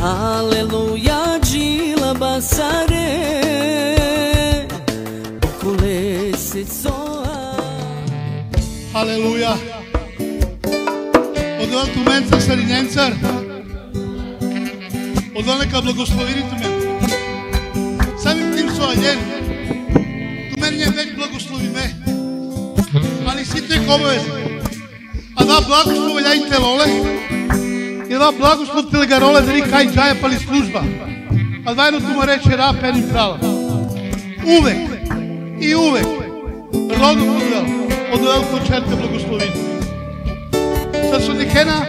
Aleluja, džila basare, okule se coa. Aleluja. Odvel tu menca sarinjencar. Odvel neka благословени tu мен. Самим тим соалjen. Tu мен нje век благослови ме. Али си тек обавези. А да благослови ля и телоле. И да благослов телегароле да ни кай джая пали служба. А двайно тума рече ра перим права. Увек и увек родом odvел to čerke blagosloviti. Sad su nekena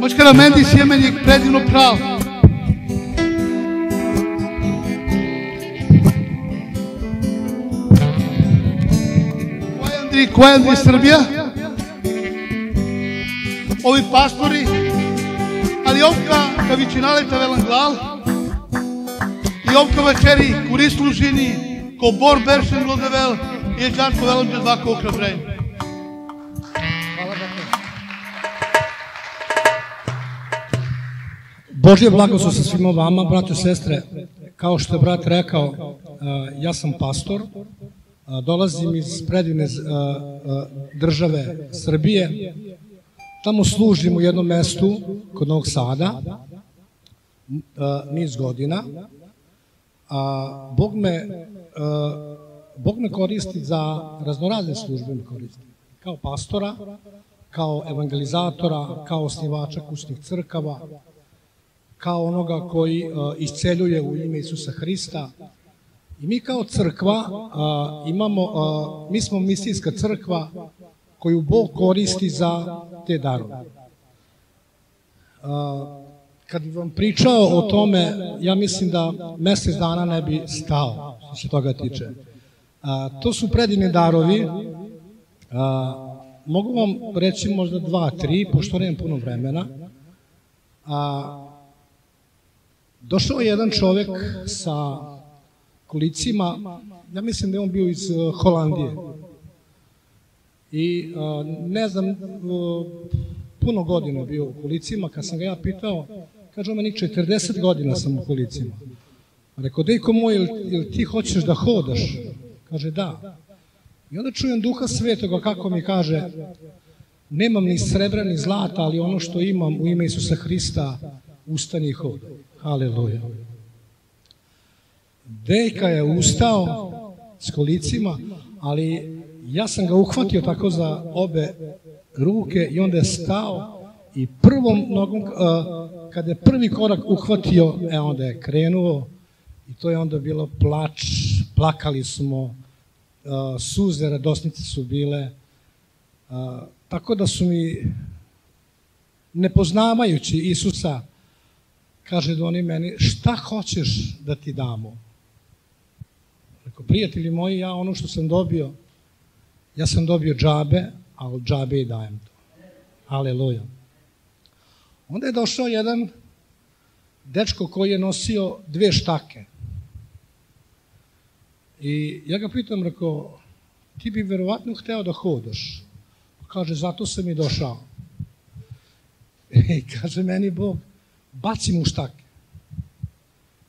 mačkara mendi sjemenjeg predivno prav. Koja Andrija Srbija? Ovi pastori, ali ovka kavičinaleta velan glav i ovka večeri kuri služini ko Bor Beršen Lodevel i Đarko Velomđe dvako ohrabrenje. Božje blagoslov sa svima vama, braćo i sestre. Kao što je brat rekao, ja sam pastor, dolazim iz predivne države Srbije. Tamo služim u jednom mestu kod Novog Sada, niz godina. Bog me koristi za raznorazne službe, kao pastora, kao evangelizatora, kao osnivača kućnih crkava, kao onoga koji isceljuje u ime Isusa Hrista. I mi kao crkva mi smo misijska crkva koju Bog koristi za te darove. Kad bih vam pričao o tome, ja mislim da mesec dana ne bi stao, što se toga tiče. To su predivni darovi. Mogu vam reći možda 2, 3, pošto nemam puno vremena. Došao je jedan čovek sa kolicima, ja mislim da je on bio iz Holandije. I ne znam, puno godina bio u kolicima, kad sam ga ja pitao, kaže on meni 40 godina sam u kolicima. Rekao, dejko moj, jel ti hoćeš da hodaš? Kaže, da. I onda čujem Duha Svetoga kako mi kaže, nemam ni srebra ni zlata, ali ono što imam u ime Isusa Hrista, ustani i hodaj. Haleluja. Dejka je ustao s kolicima, ali ja sam ga uhvatio tako za obe ruke i onda je stao i prvom nogom, kada je prvi korak uhvatio, onda je krenuo i to je onda bilo plač, plakali smo, suze, radosnice su bile, tako da su mi, nepoznavajući Isusa, kaže da oni meni, šta hoćeš da ti damo? Rekao, prijatelji moji, ja ono što sam dobio, ja sam dobio džabe, a od džabe i dajem to. Aleluja. Onda je došao jedan dečko koji je nosio 2 štake. I ja ga pitam, rekao, ti bi verovatno hteo da hodaš. Kaže, zato sam i došao. I kaže meni Bog, baci mu štake.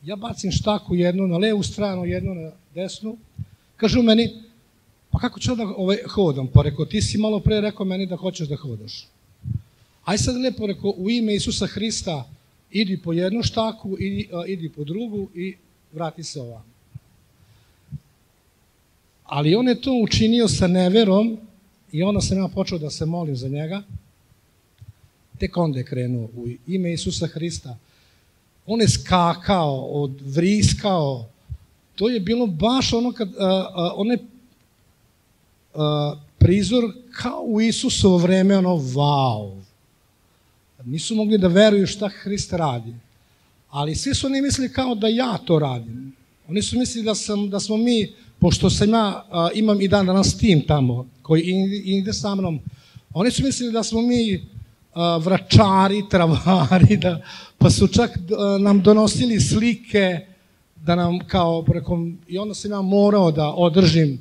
Ja bacim štaku jednu na levu stranu, jednu na desnu. Kaže u meni, pa kako ću da hodam? Pa rekao, ti si malo pre rekao meni da hoćeš da hodaš. Aj sad lepo rekao, u ime Isusa Hrista, idi po jednu štaku, idi po drugu i vrati se ovamo. Ali on je to učinio sa neverom i onda sam ja počeo da se molim za njega. Tek onda je krenuo u ime Isusa Hrista. On je skakao, odvriskao. To je bilo baš ono kad, onaj prizor kao u Isusovo vreme, ono wow. Nisu mogli da veruju šta Hrist radi. Ali svi su oni mislili kao da ja to radim. Oni su mislili da smo mi, pošto sam ja, imam i dan danas tim tamo, koji ide sa mnom, oni su mislili da smo mi vračari, travari, pa su čak nam donosili slike, da nam kao, i onda sam ja morao da održim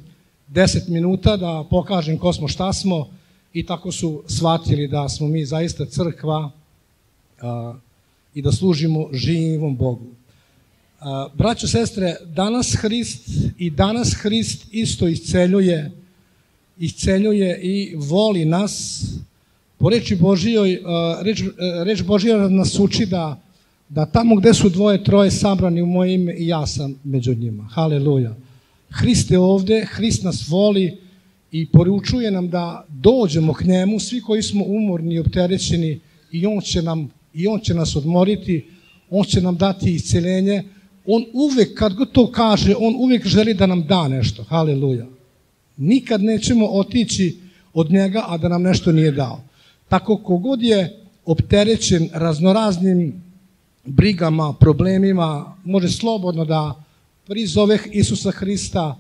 10 minuta, da pokažem ko smo, šta smo, i tako su shvatili da smo mi zaista crkva i da služimo živom Bogu. Braćo, sestre, danas Hrist isto isceljuje i voli nas. Po reči Božijoj, reč Božija nas uči da tamo gde su dvoje, troje sabrani u moje ime, i ja sam među njima. Haleluja. Hrist je ovde, Hrist nas voli i poručuje nam da dođemo k njemu, svi koji smo umorni i opterećeni, i on će nas odmoriti, on će nam dati isceljenje. On uvek, kad god to kaže, on uvek želi da nam da nešto. Haleluja. Nikad nećemo otići od njega, a da nam nešto nije dao. Tako kogod je opterećen raznoraznim brigama, problemima, može slobodno da prizove Isusa Hrista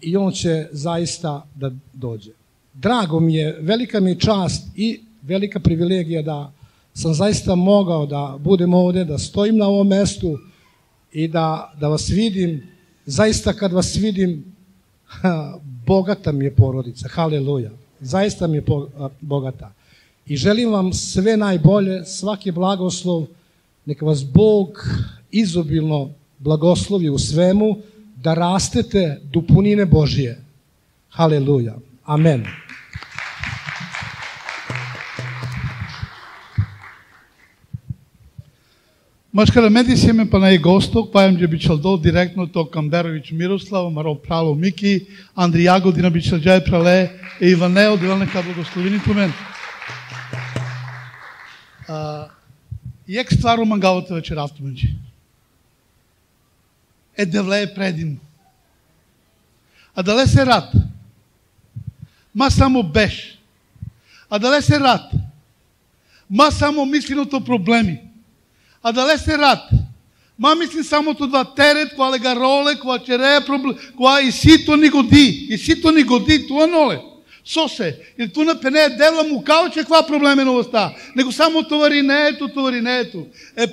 i on će zaista da dođe. Drago mi je, velika mi je čast i velika privilegija da sam zaista mogao da budem ovde, da stojim na ovom mestu i da vas vidim. Zaista kad vas vidim, bogata mi je porodica. Haleluja. Zaista mi je bogata. I želim vam sve najbolje, svaki blagoslov, neka vas Bog izobilno blagoslovi u svemu, da rastete do punine Božije. Haleluja. Amen. Mas kada medisime pa na Egostok, pa je bićal do direktno to Kamberović Miroslav, Maro Pralo Miki, Andri Jagodina bićal džaj prale, i Ivaneo, neka blagoslovini tu мен. И ек стваро мангалата вечер автоманджи. Да влее предим. А дале се рад. Ма само беш. А дале се рад. Ма само мислиното проблеми. А дале се рад. Ма мислим само то два терет, коа лега роле, коа черея проблем, коа и сито ни годи, тоа ноле. Сосе, jer tu ne dela mu kao će kva probleme novosta, nego samo tovari.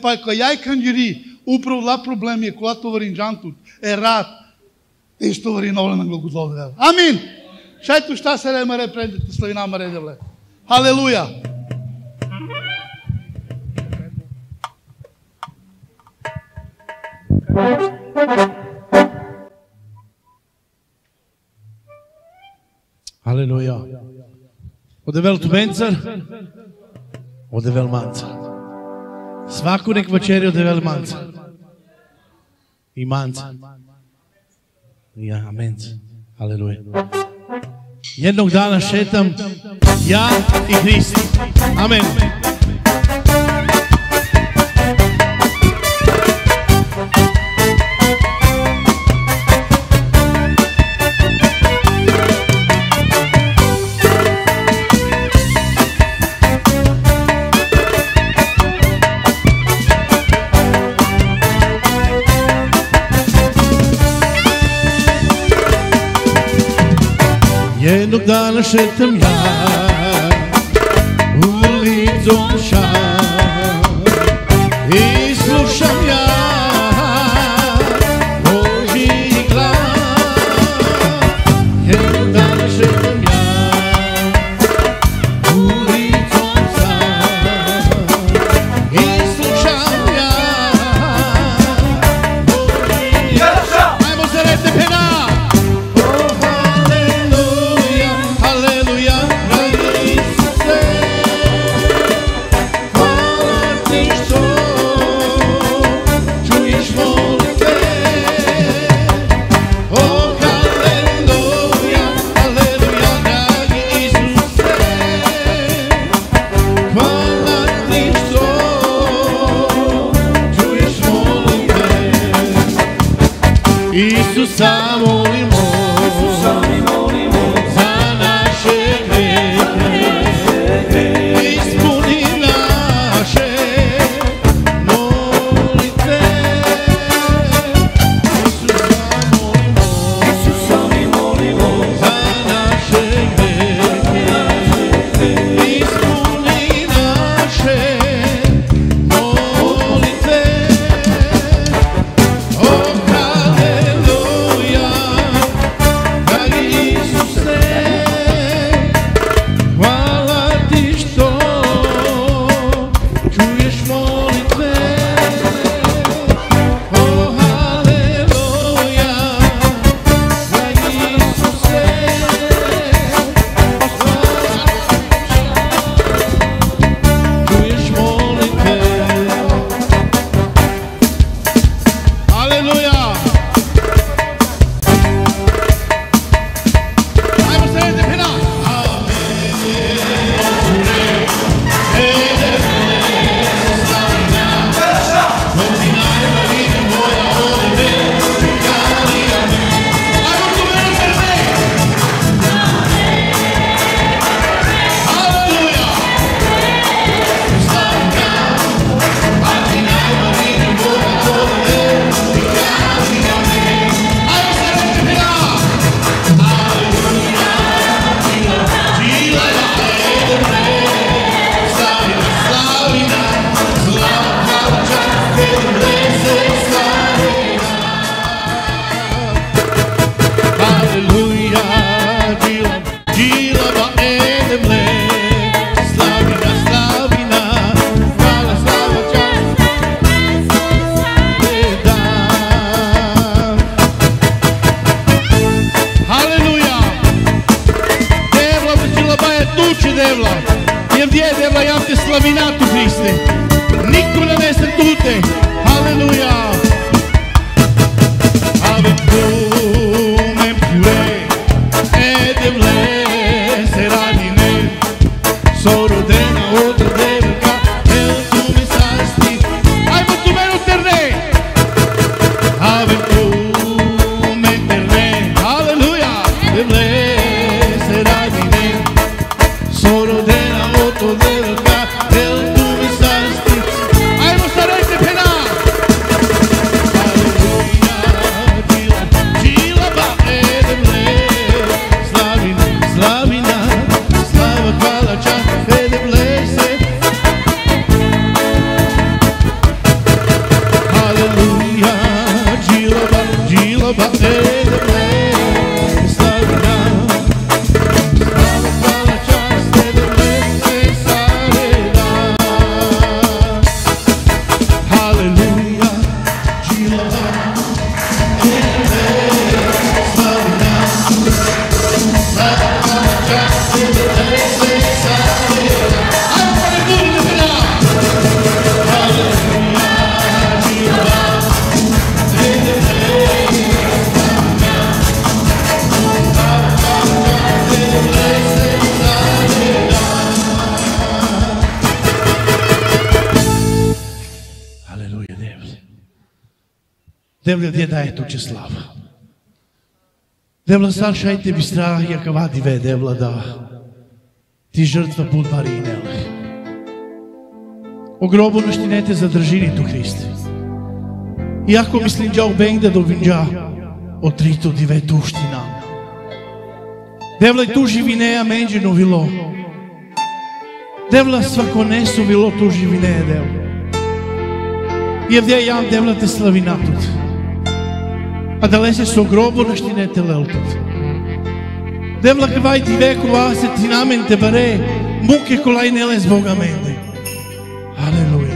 Pa ko jaj kanđiri, upravo la problem je kola tovari džantut, rad, i što tovari nole na glogodlovne dela. Amin! Šaj tu šta se remare predete slavinama redevle. Haleluja! Halleluja. Ode vel tumencar, ode vel mancar. Svaku nek večeri ode vel mancar. I mancar. Ja, amen. Halleluja. Jednog dana šetam ja i Hrist. Amen. Jednog dana šetam ja ulicom šam i slušam ja Božji glas. Jednog dana šetam ja ulicom šam i slušam ja Božji glas. Ajmo se rete pena! Isusa molimo, za naše grehe, ispuni naše molitve. Isusa molimo, za naše grehe, ispuni naše molitve. Oh, haleluja. Христе. Никога не се туте. Алелуја. Ave come pure ed se radine solo dena oltre devka el tu mi sasti ai tu meno terre ave come terre alleluia se radine solo dena oltre devka el tu mi sasti ai mo sarete pena Devle gdje daje tuđe slava. Devla sašajte bi strah, jaka vadi ve devla da ti žrtva budvari i nele. O grobu naštinete zadržini tu Hristi. Iako mislim džao bengde do vinđa, o tritu dive tuština. Devla i tu živineja menđenu vilo. Devla svako nesu vilo tu živineja devla. Jevdje jam devla te slavi natut. A da lese so grobu naštinete leltut. Devla kvaj ti veku vase ti namen te bare, muke kolaj nele z Boga mende. Aleluja.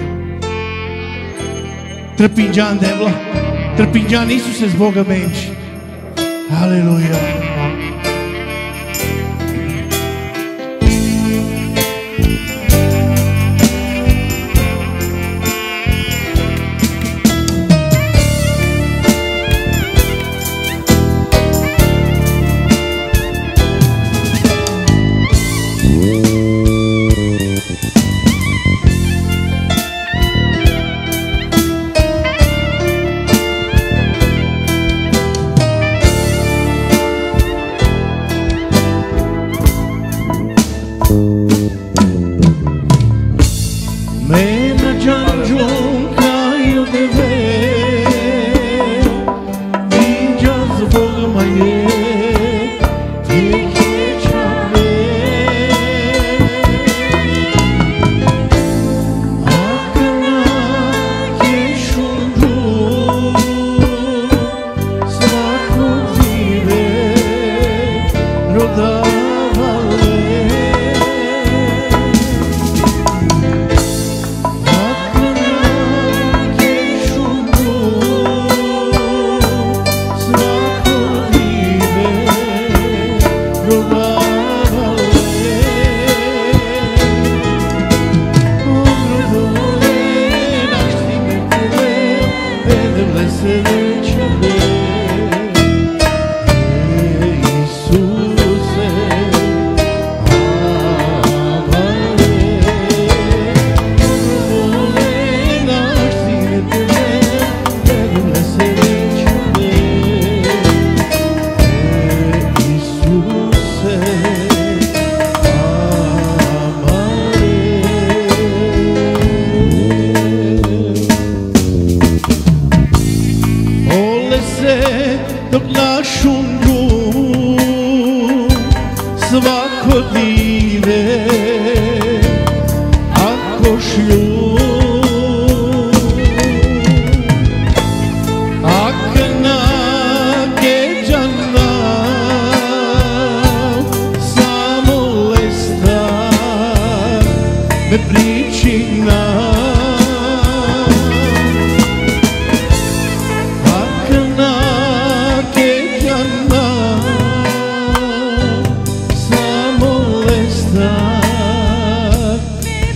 Trpinđan devla, trpinđan Isuse z Boga menči. Aleluja.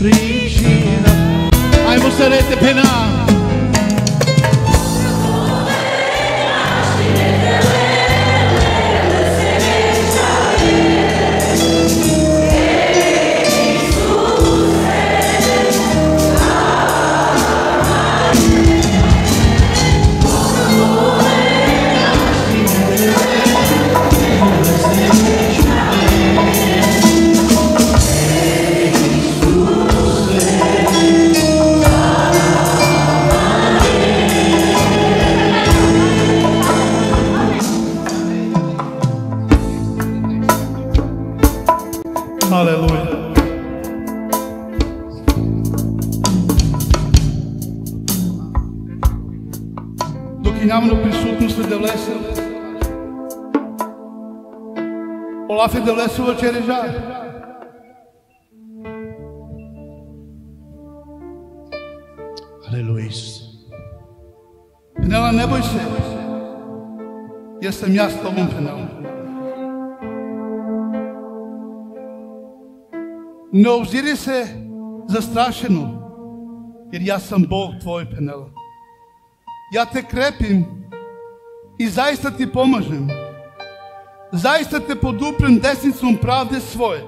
Regina sarete pena. Aleluja. Dok je njavno prisutnost je devlesa, Olaf je devlesova čereža. Aleluja, Isus. Penela, ne boj se, jer sam ja s tobom, Penela. Ne obziri se zastrašeno, jer ja sam Bog tvoj, Penela. Ja te krepim i zaista ti pomažem. Zaista te poduprem desnicom pravde svoje.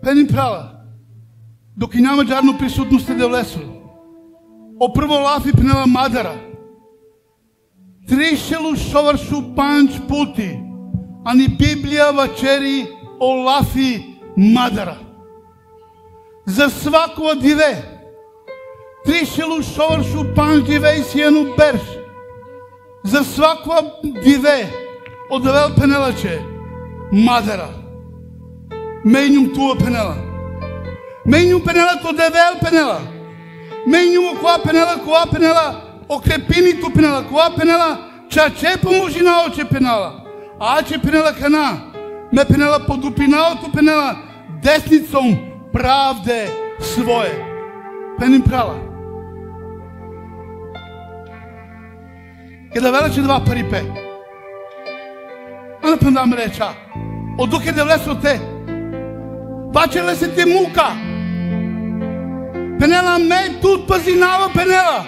Penimprala, dok i няма джарно присутност е девлесо. Опрво лафи Пенела Мадара. Тришелу шоваршу панч пути, ани Библија вачери о лафи Мадара. За свакова диве, тришелу шоваршу панч диве и сиену берш. За свакова диве, одевел Пенелаче, Мадара. Менјум туа Пенела. Менјум Пенела то девел Пенела. Менјум која Пенела, окрепини ту Пенела, која Пенела, чаче поможи на оче Пенела. Аче Пенела кана, ме Пенела подупинao ту Пенела, десницом правде своje. Пеним прала. Kada velače dva paripe. Ana pendam reča. Oduke devleso te. Бачеле се ти мука. Пенела ме тут пазинава Пенела.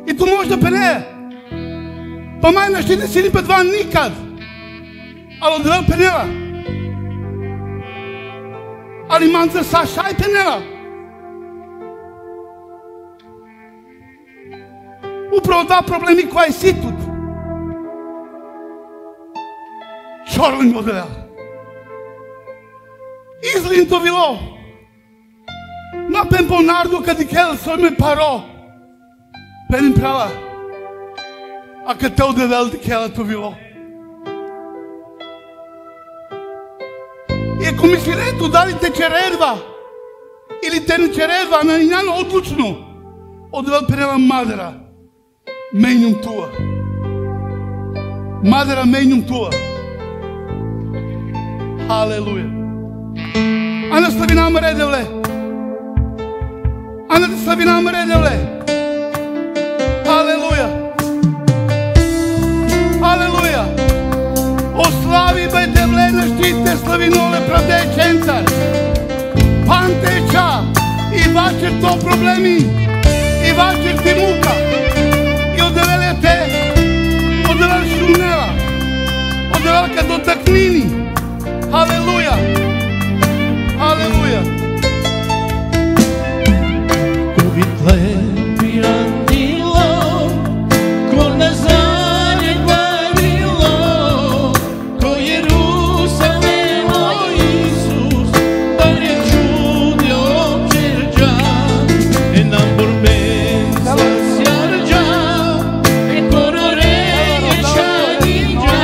И ту може да пене. Па май нашти не си ни пе два никад. Ало дрел Пенела. Али манца сашай Пенела. Управо два проблеми која си тут. Чорлин модел. Излинто вило. Напен по нарду кади кел сой ме паро. Пеним права. А кад те одевел ди келато вило. И ако мисли рето дали те чередва или те не чередва, на няно одлучно одевел Пенела Мадара. Менјум туа. Мадара менјум туа. Халелуја. Ана славинам редевле. Ана те славинам редевле. Алелуја. Алелуја. Ослави бе девле на штите славиноле правде центар. Пантеча. И вачер то проблеми. И вачер ти мука. И одевеле те. Одевел шунела. Одевел кадо такнини. Алелуја. Алелуја. Ковитле пирандило, ко Назарет барило, ко Јерусалем о Исус, баре чуде обчерџа, е нам борбен сјарџа, е корорење шаниџа,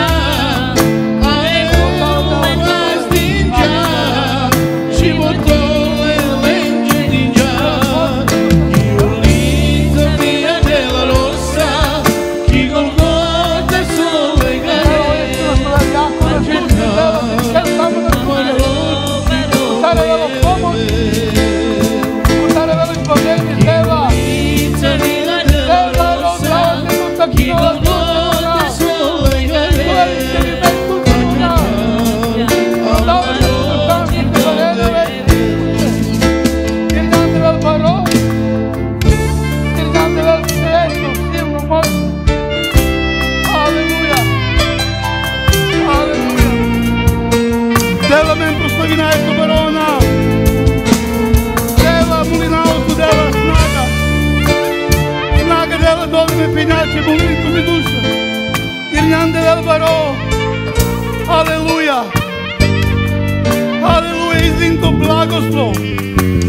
а е уме газдинџа.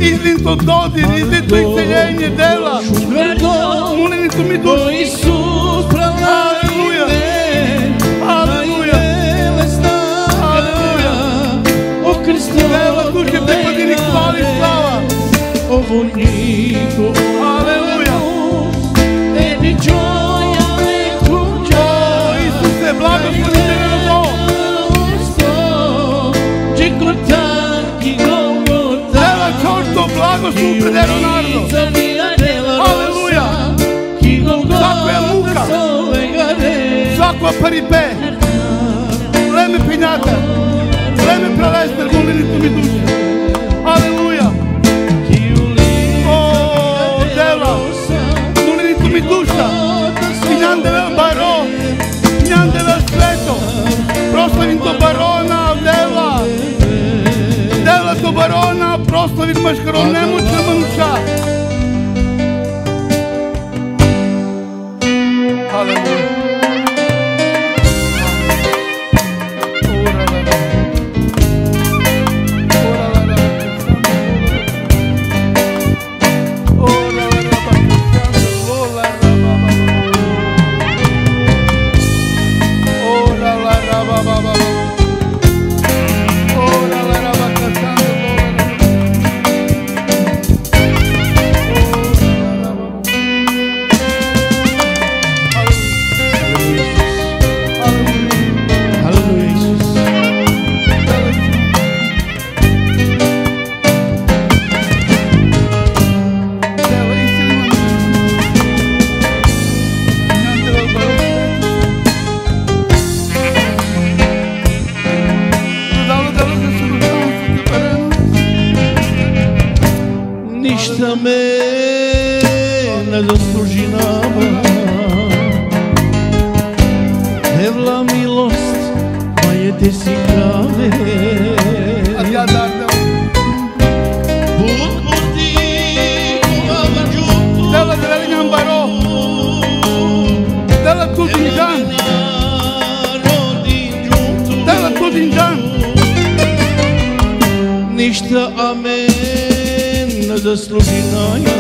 Излинто додир, излинто исцелjenje dela. Munenitu mi dušu. Isus Aleluja. Aleluja. Aleluja. O Cristo, Dela duše te godini hvali slava. o vojniku, Aleluja. tebi gioia e crucia. Isuse, blagoslovi te na to. Dela čorto blagoslov predero narodu. Aleluja. Svako je muka, svako paripe, vreme penjata, vreme prelester, molinitu mi duše. Aleluja. O, dela, molinitu mi duša, i njandevel baro, njandevel sveto, proslavim to barona, dela, dela to barona, proslavim maškaro, nemoćna manuša. Aleluja. Ništa me ne zasluži nama, Devla milost, pa je te si krave. A ja dardeo. Put puti kuvava džutu, Dela drelinjan baro. Dela tudin dan. rodin džutu. Dela tudin dan. Ništa amen ne zasluži naja.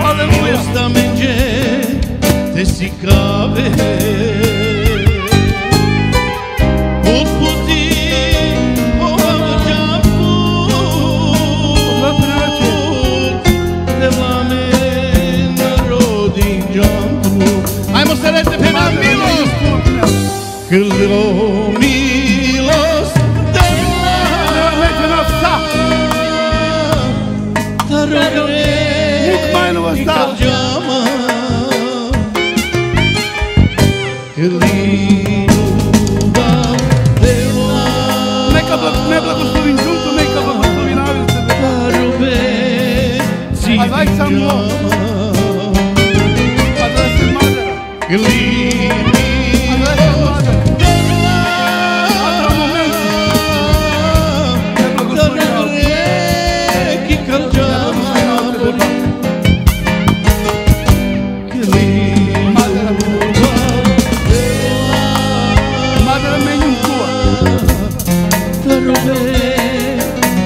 Aleluja. Osta menđe te si krave. Put puti ovava džapu, Devla me narodin džapu. Ajmo se rete Na milost putne. Krlo milost Devla Neće nas sta. Muk majnova sta. Neka ne blagoslovim džuntu, neka blagoslovim navice. A daj sam mo. A da se madera. A da se madera. A da moment. Ne blagoslovim navice. Madera. Madera menjum kuva.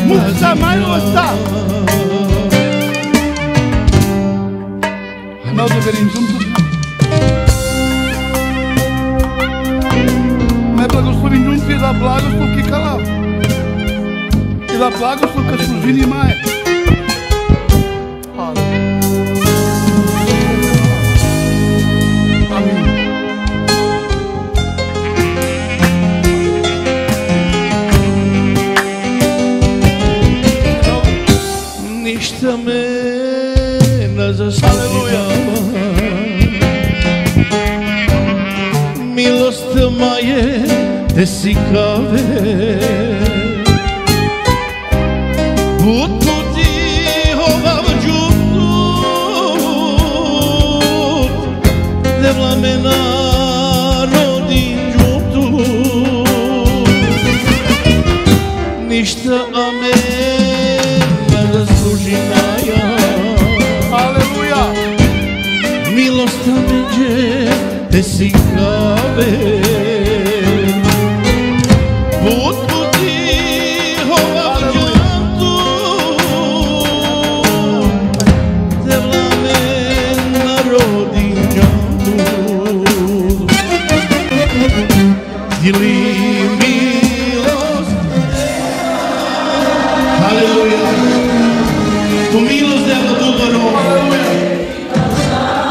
Muk sa majnova sta. Ne odaberim džuntu. Ne blagoslovim džuntu i da blagoslov kikalav. I da blagoslov kad služini maje. Amin. Ništa me ne zaslužava, milost moje te si kave. Put puti ovav džutut, Devla me narodin džutut. Ništa amen ne zasluži naja. Aleluja. Milost međe te si krave. Put puti ovav džutut, По милост Девла Дубаро.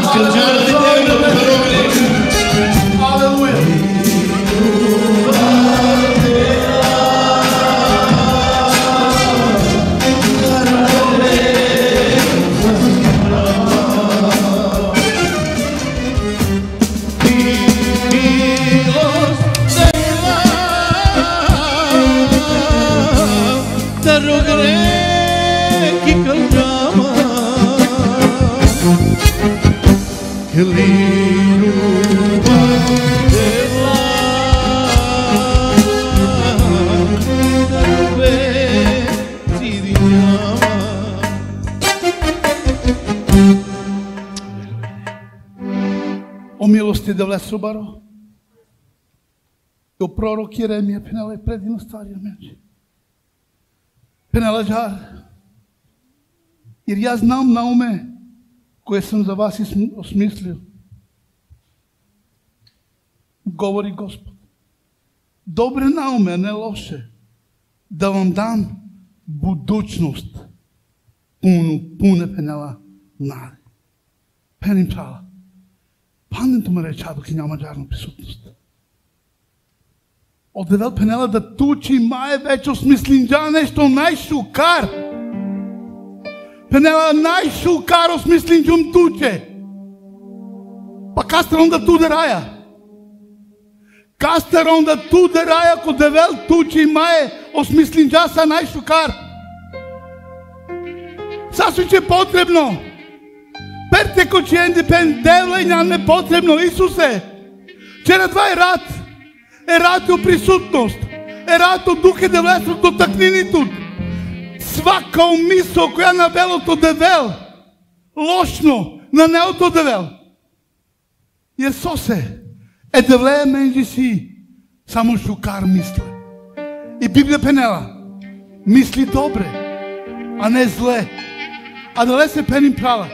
И кълджарите Девла Дубаро. Алелуја. О милости Девле Субаро, o prorok Jeremija penela je predivno stvari među. Penela žar, jer ja znam naume koje sam za vas osmislio. Govori Gospod. Dobre naume, a ne loše, da vam dam budućnost pune penela nade. Пеним права. Пандето ме рече, доки няма джарна присутност. Од Девел пенела да тучи мае вече осмислинджа нешто најшукар. Пенела најшукар осмислинджум туче. Па кастерон да туде раја. Кастерон да туде раја ко Девел тучи мае осмислинджа са најшукар. Сасвим че потребно. Перте ко че ендипен Девла и нам е потребно, Исусе. Че на два е рад. Е рад у присутност. Е рад у дух и девлесот до такнини тут. Свака умисо која на велото Девел. Лошно на неото Девел. Jer сосе е Девле менđи си само шукар мисле. И Библија пенела мисли добре, а не зле. А Девле се пеним права.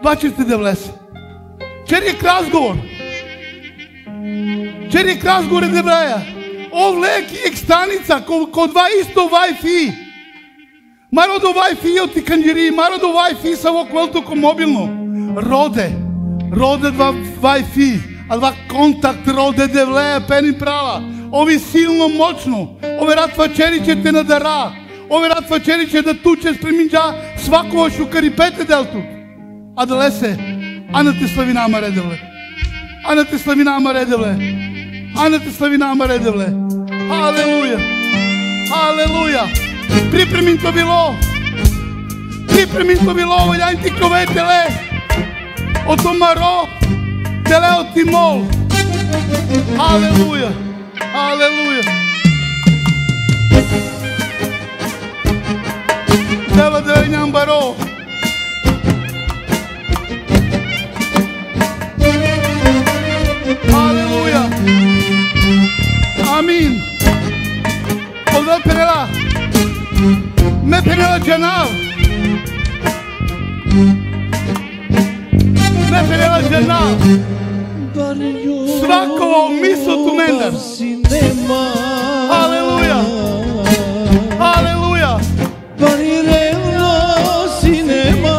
Бачите Девле се. Черик разговор. Черик разговор е Девлеја. Овле ки станица ко два исто Wi-Fi. Маро до Wi-Fi ти канџири, маро до Wi-Fi са во квелто ко мобилно. Роде два Wi-Fi, а два контакт роде Девлеја пеним права. Ови силно мочно, ове ратва чериче те надара, ове ратва чериче да туче спреминджа свакова шукари пете делтут. А да лесе, ана те славина амаре Девле. Ана те славина амаре Девле. Ана те славина амаре Девле. Алелуја. Алелуја. Припремин то било. Припремин то било, овајајн ти кове теле. Ото маро, теле от ти мол. Алелуја. Алелуја. Дела да е ням баро. Алелуја. Амин. Одел пенела. Ме пенела джанал. Ме пенела джанал. Свакова мисот у мене. Алелуја. Алелуја. Parirello cinema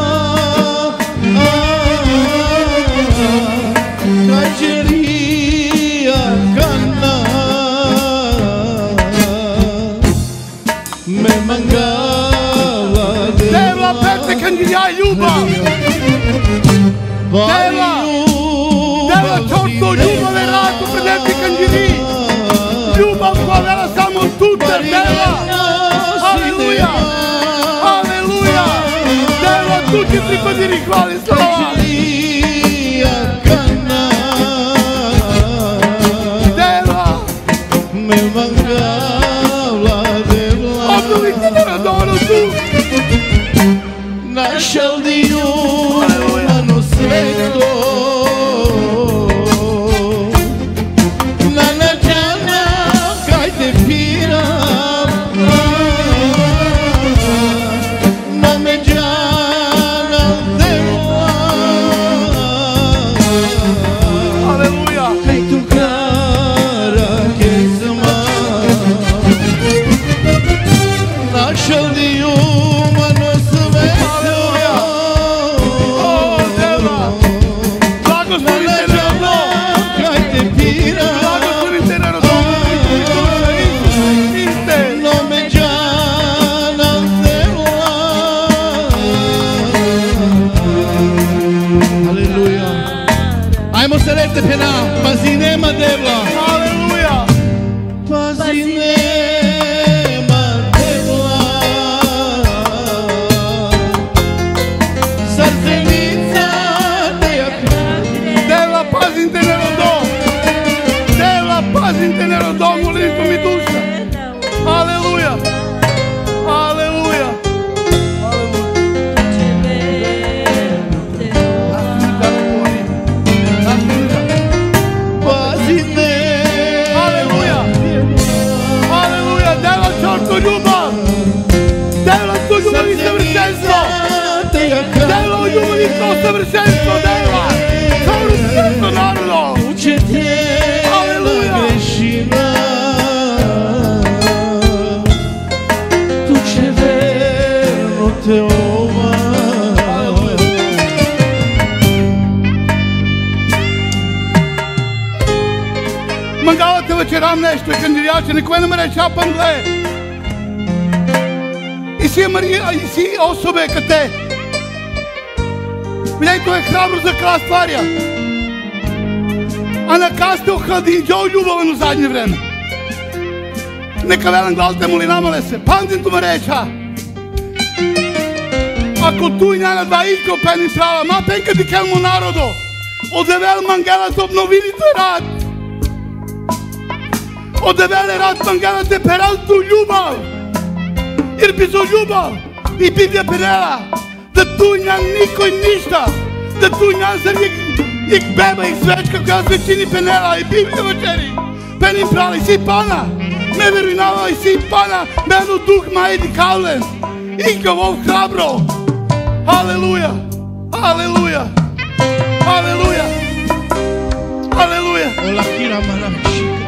Caceria canna Me mancava Devla perte candidia ljuba. Devla čorto ljubav je ratu predeti canđiri. Ljubav koja vela samo tuter Devla. Aleluja. Aleluja. Devla tu ti pripadiri hvali slava. Devla. Me mancava Devla Obnovi ti da radono tu. Našel di umano svetlo Na nađana kaj te piram Na međana Devla Aleluja. Kaj tu kara kezma Našel di umano svetlo Посерете пена, пази нема девла. Алелуја. Пази нема девла. Срценица те ја храни. Дела, пазим те, не родо. Дела, пазим те, не родо, молитва ми душа. Алелуја. Алелуја. Ljubav i savršenstvo. Delo ljubav i savršenstvo. Dela. Kao srce narodo. Aleluja. Tu će verno te ova. Мангала вечерам нещо, кандидатче, никой не ме реча пангле. И си особе кате. Видите, е храбро за крас тваря. А на касте охлади джо љубавен у задње време. Нека велен глас да моли намале се. Пандин ту ме реча. Ако ту и на два iko пени права, ма пенка ди келмо народо. Одевел мангелата обновилите рад. Одевеле рад мангелате перал ту љубав. Jer bi za ljubav i Biblija penela da tu njan nikoj ništa, da tu njan zar ik beba i svečka koja se čini penela i Biblija večeri penim prali si pana me veruinava i si pana menu duh majedi kavlen i kao hrabro. Aleluja, aleluja, aleluja, aleluja. Ola hira manamšika.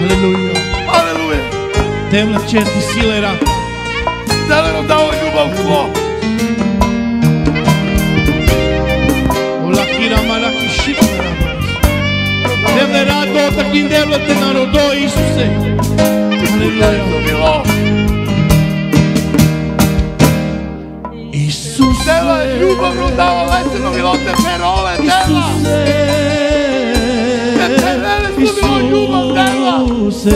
Aleluja. Aleluja. Темна черти силера. Делено дава љубав тло. Ола хира мараки шипнера. Темна радо такин делате народо Исусе. Алелуја. Исусе. Дела љубавно дава лесено милоте пероле дела. Исусе,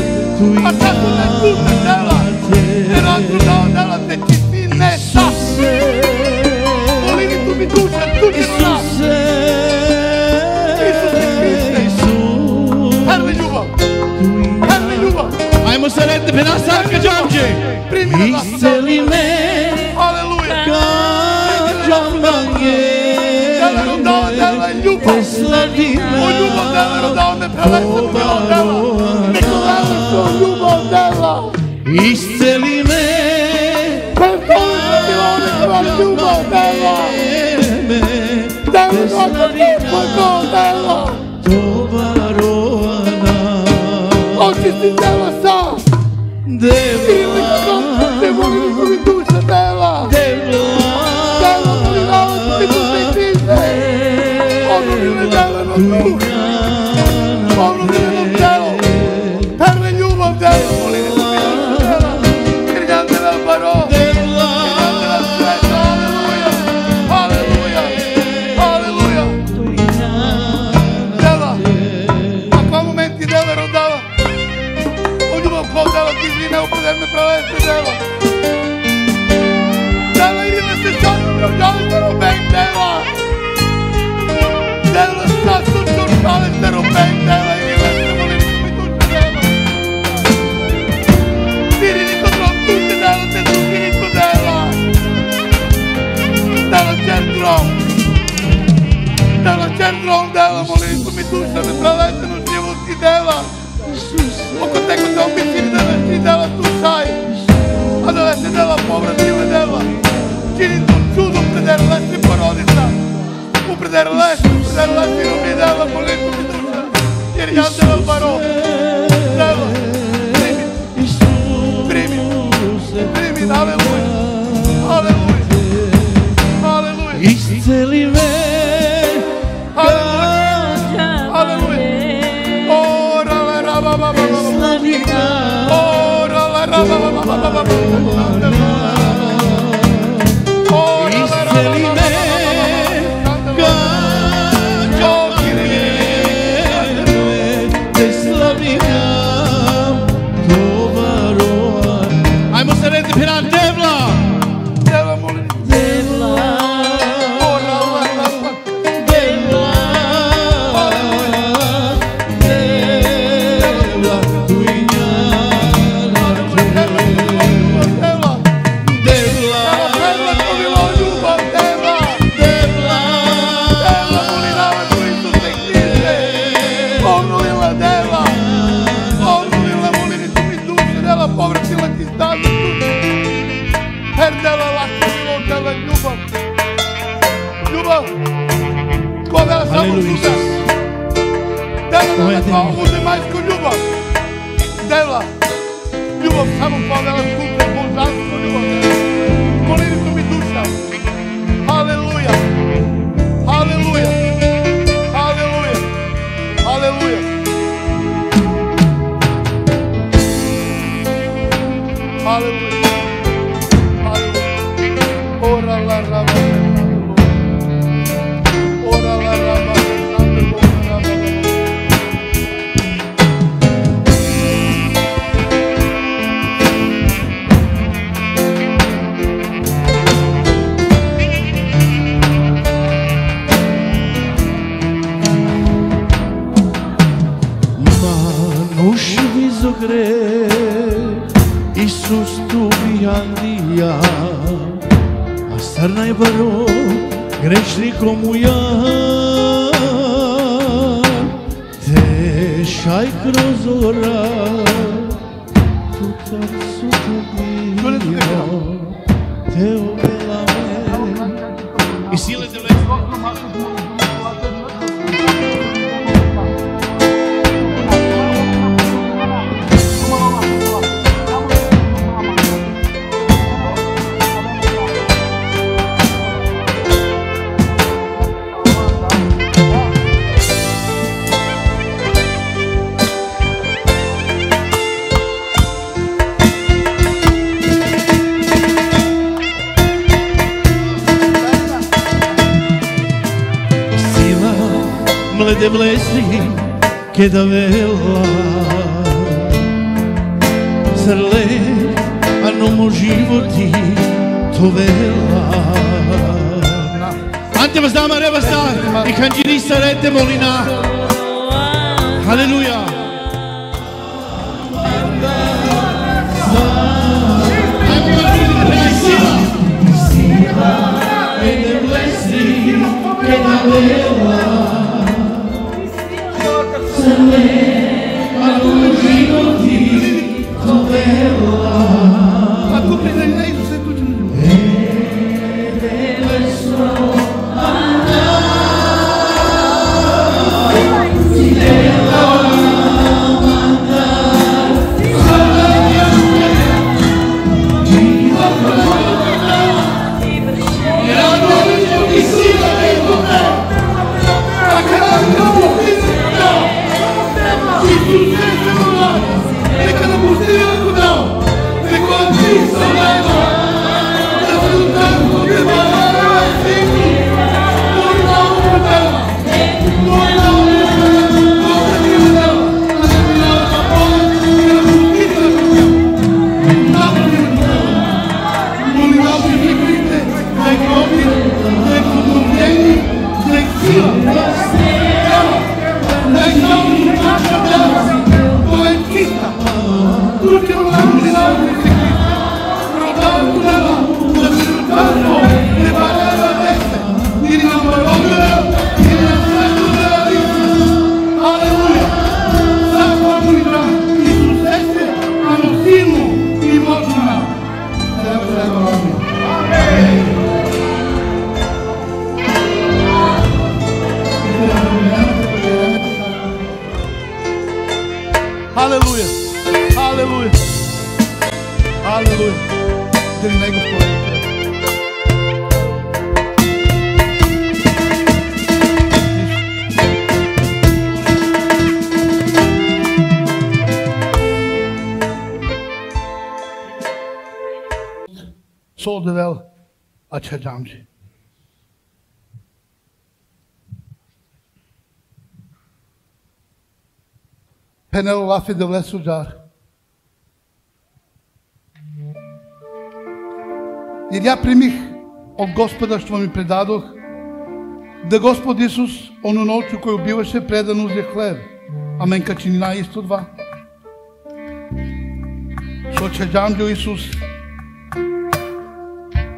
A tako ne puste dela, jer razbudao dela te čisti nesta. Molini tu mi duša, tu mi vrat. Isuse Hriste, herve ljubav, herve ljubav. Ajmo se redne, pena Sarka Đamđe. Primi na vas. Isceli me, Aleluja. kađam mange. Dela rodao dela je ljubav. O ljubav dela rodao me prelesno bilo dela. Nikola ljubav dela. Isceli me, Perdona milone tvoja ljubav dela. Dela rodao tvoj dela. Tovarovana. Očisti dela sa. Ili kom te voli njihovi duša dela. Dela voli nalazi duša i krize. Obnovile dela na duh. Obnovile nam delo. Perve ljubav dela. Molili su mi duša dela. Krnjan dela baro. Krnjan dela sveta. Aleluja. Aleluja. Aleluja. Dela. A qua momenti dela rodava. O ljubav ko dela ti zvi neoprederne preleste dela. Dela irile se čanom rodjali terobek dela. Dela sasto čuršale terobek dela. Irile se molim su mi duša dela. Tiri niko drog tuđe dela, te drugi niko dela. Dela čendrom. Dela čendrom dela, molim su mi duša ne prelesteno životski dela. Oko teko te običini da ne dela tu šaj. A da lese dela povratile dela. Čini tu čudom predere lese porodica. U predere lese robi dela, molim su mi duša. Jer ja dela baro. Dela. Primi, aleluja. Aleluja. Aleluja. Isceli me, Aleluja. Aleluja. Ora la raba baba baba. Ora la raba baba baba baba. Ora la raba baba baba. Пердела лакомило дела љубов. Љубов. Кога само суда. Дела на муземајско љубов. Дела. Љубов само повела суда. Божанство љубов. Молитву ми душа. Халелуја. Халелуја. Халелуја. Халелуја. Halleluja. Halleluja. Ora la raba. Ora la raba. Manush vizogre Isus tu biandija, a starnaj baro, grešnikom u ja. Tešaj kroz ora, tutar su te bio, te obela me. I sile te lepo. Mlede blesi che da vela Srle a nomo životi to vela Ante vas dama reba star I kanđiri sarete molina Haleluja Sila mlede blesi che da vela a nomo životi to vela Ako priznanje Isuse tuđe Halleluja. Halleluja. Halleluja. Deli naj Gospod. Sol de wel açacağım. Penelo lafe de vlesuđar. Jer ja primih od Gospoda što mi predadoh, da Gospod Isus onu noću koju bivaše predan uze hleb, a menka čini na isto dva. Što će džamđo Isus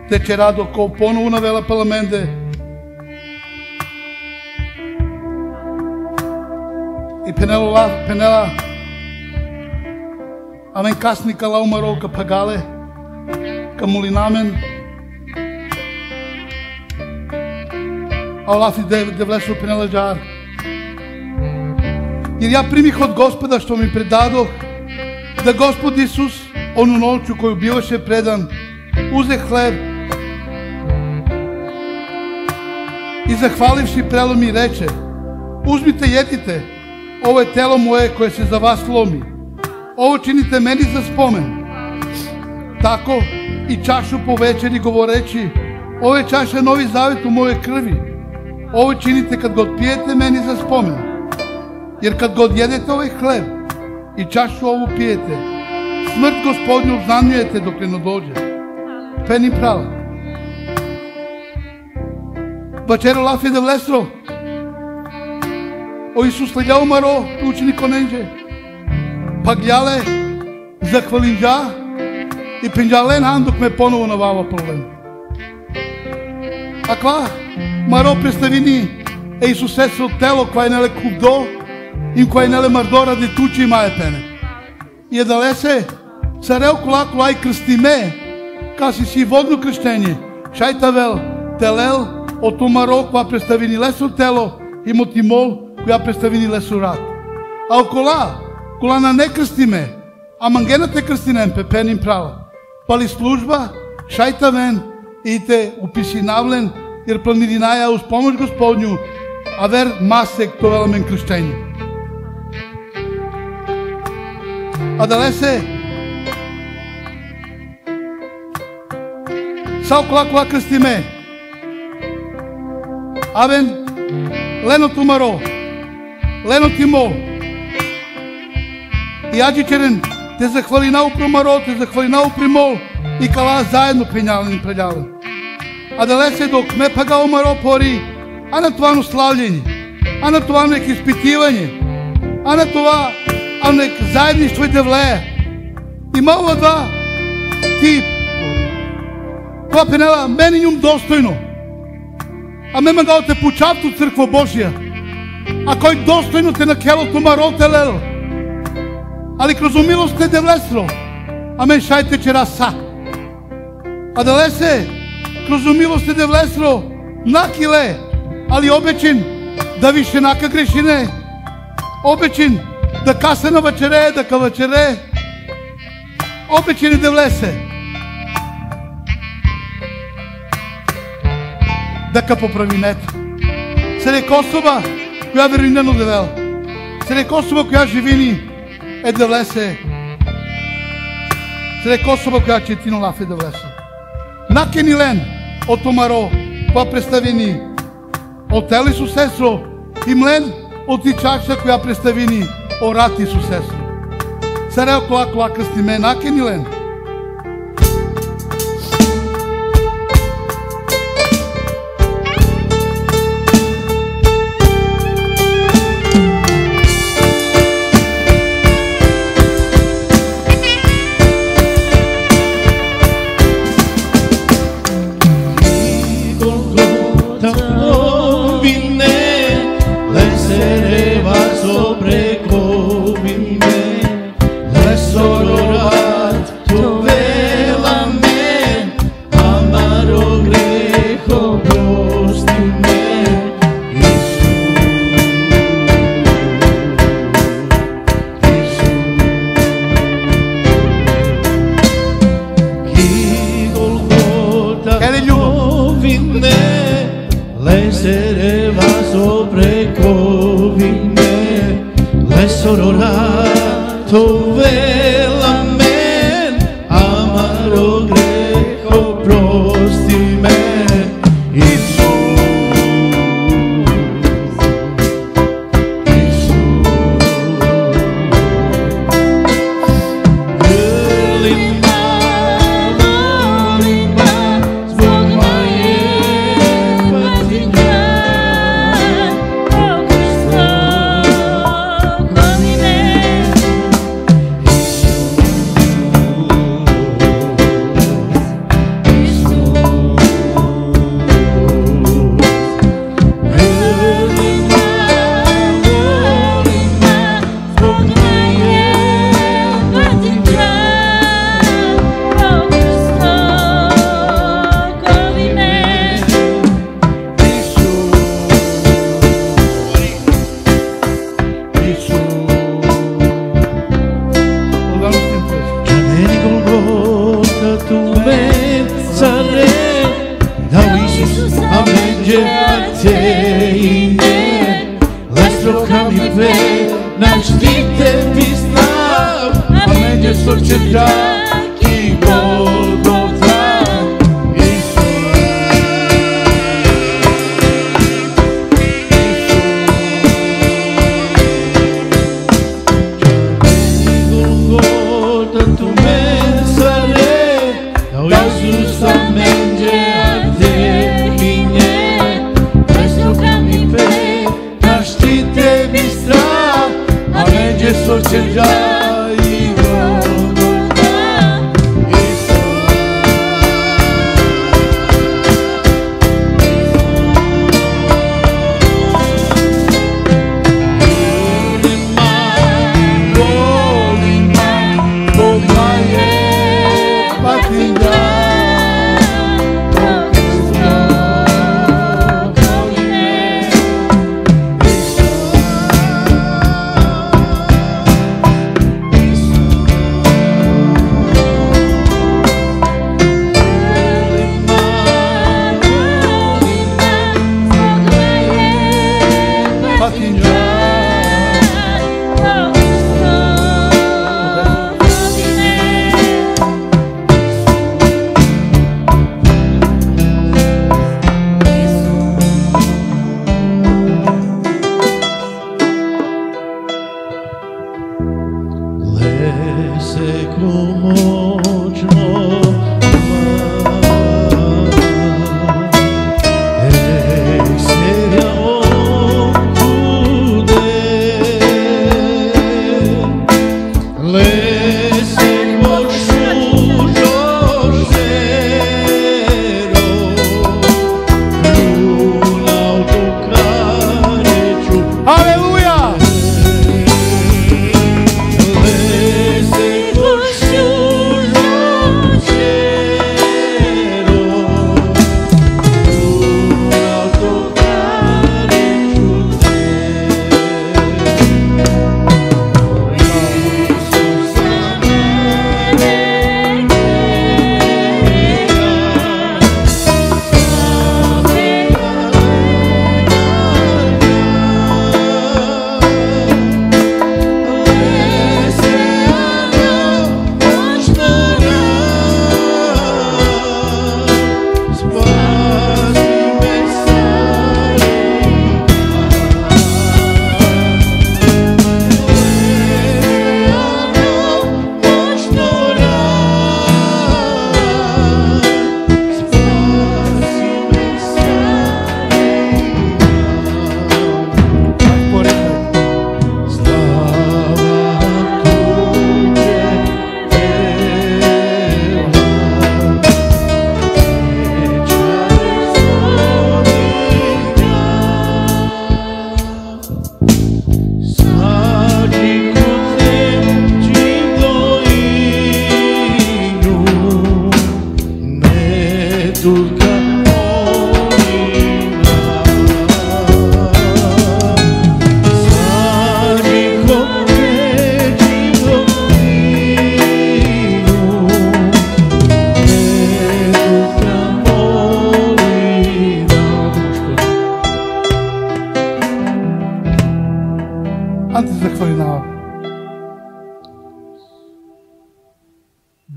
teče rado ko ponovu navela palamende i penela a men kasnika la umaroka pagale дека моли на мен, а Олафи де влезе пренележар. Jer ja primih od Gospoda što mi predadoh, da Gospod Isus, onu noću koju bivaše predan, uze hleb i zahvalivši prelomi i reče: uzmite, jedite, ovo je telo moje koje se za vas lomi. Ovo činite meni za spomen. Tako i čašu po večeri govoreći: ovo je čaša novi zavet u moje krvi. Ovo činite kad god pijete meni za spomen. Jer kad god jedete ovaj hleb i čašu ovu pijete, smrt Gospodnju obznanjujete dok ne dođe. Peni prava. Bacero Olaf de Vlestro, o Isus legal maro, učenik onenđe, pagliale, zahvalinđa i penđale nam dok me ponovo navava problem. A kva, maro predstavini e Isus sestro telo koja je nele kubdo, in koja je nele mardora de tuči maje pene. I da lese, sareo kulaku laj krsti me, kasi si vodno krštenje, šajtavel, telel, o to maro koja predstavini leso telo, i motimol koja predstavini leso rat. A okola na ne krsti me, a mangena te krstinem pepenim prava. Pali služba, šajtaven, i te upisinavlen, jer planirinaja uz pomoć Gospodnju, a ver masek to velamen krštenje. A da lese, sao kula krsti me, aven, leno tu maro, leno ti mol, i ađi čeren, te zahvali na upro maro, te zahvali na upri mol, i kala zajedno penjalen i preljalen. A da lese dok me pa ga omaro pori, a na tvanu slavljenje, a na tvanu nek ispitivanje, a na tova, a nek zajedništvo i devleje. I malo da ti koja penela meni njum dostojno, a mema dao te pučavtu crkvo Božja, a koji dostojno te na kelo tomaro telel, ali kroz umilost te devlestro, a men šajte čera sa. A da lese, kroz umilost te devlestro, nakile, ali obećin da više naka grešine, obećin da kasa na večere, da ka večere, obećini devlese, da ka popravinete. Se reka osoba koja veruineno devela, se reka osoba koja živini e devlese, se reka osoba koja će tino lafe devlese. Nakeni len o tomaro koja predstavini o teli su sestro i mlen o ti čaša koja predstavini o rati su sestro. Se reo kula krsti me nakeni len. menđe te i nje, lestro mi pe, naš ti tebi slav, a menđe sorče dragi Golgota. Sorče dragi Golgota, volima, Boga je patinja.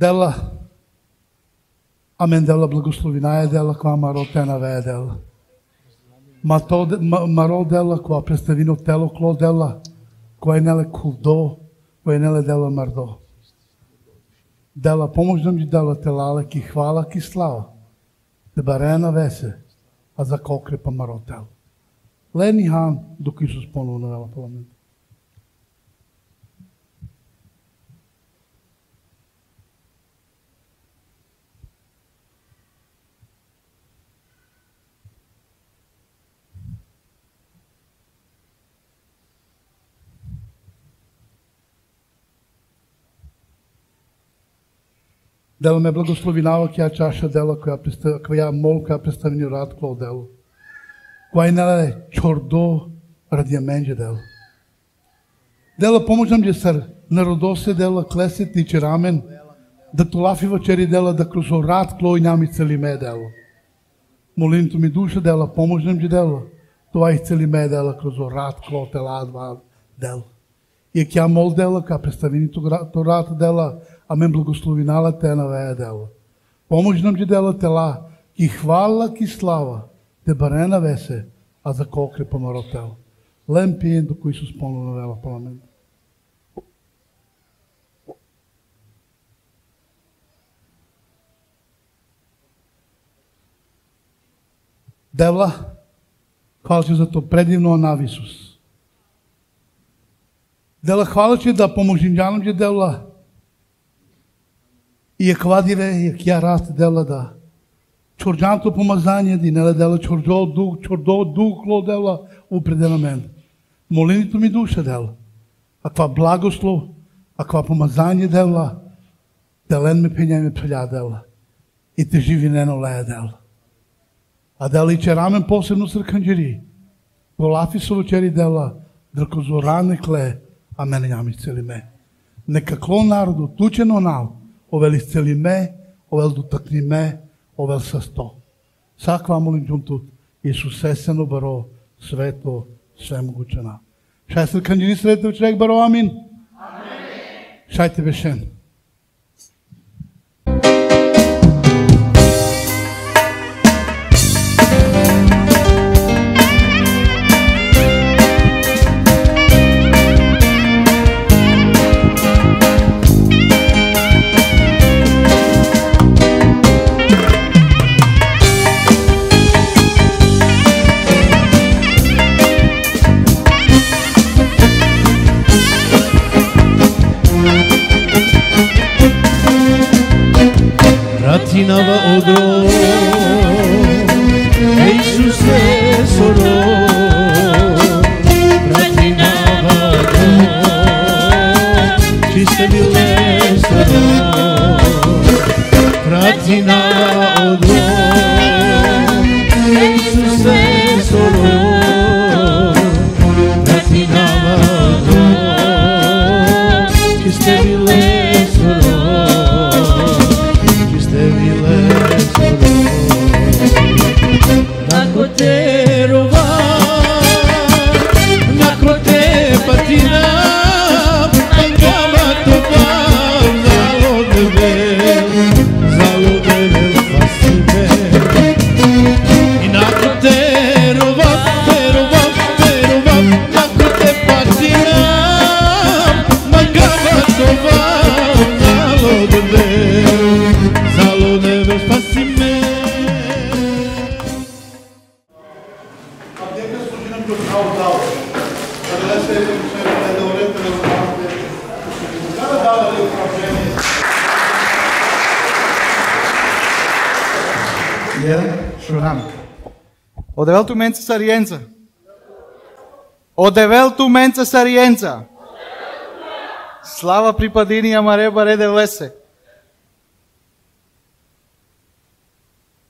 Dela, амен дела благословина е дела која маротена ве е дела. Маро дела која представино тело кло дела, која неле кулдо, која неле дела мардо. Дела помогнам ди дела телале ки хвала ки слава. Те барена весе, а за кокрепа маротел. Лени хан док Исус поново навела парламент. Дела ме благословинава кја чаша дела која мол која представени рад кло дело. Која не чордо ради менџе дела. Дела помогнам џе сар народосе дела клесет и черамен да тулафи во чери дела да круз рад кло и нами цели ме дело. Молитвото ми душа дела, поможнем ги дела. Това изцели ме дела кроз рад, клотела, два дела. И ќе мол дела, ка представини то рад дела, а мен благословинала те на вея дела. Поможнем ги дела тела, ки хвала, ки слава, те барена весе, а за колкре помаротел. Лем пиен до кои су спомнал на вела парламент. Дела, хвала ти за то предивно на Исус. Дела, хвала ти да поможинјанам ти дела. И квадиве, и ја раст дела да. Чорджанто помазање, ди неле дела чордо духло дела упреде на мен. Молинито ми душа дела. Аква благослов, аква помазање дела, делен ме пења ме пелја дела. И те живи нено леја дела. А дела и черамен посебно срканджери. Голафи со вечери дела, дракозоране кле, а мене ням изцели ме. Нека клон народу, тучено нал, овел изцели ме, овел дотакни ме, овел са 100. Саква молим джунтут, Исус сесено баро, свето, свемогучена. Шај срканджери срето човек баро, амин. Шајте бешен. Ratinava odro, Исусе соро, Ratinava odro, чисте биле соро, Ratinava odro, Исусе соро, Ratinava odro, чисте биле соро. Nako te rova, nako te patina, angama toba, zalo devel fasime. I nako te rova, nako te patina, angama toba, zalo devel fasime. Odeveltu mensa sarienza. Odeveltu mensa sarienza. Слава припадини амаре баре де влесе.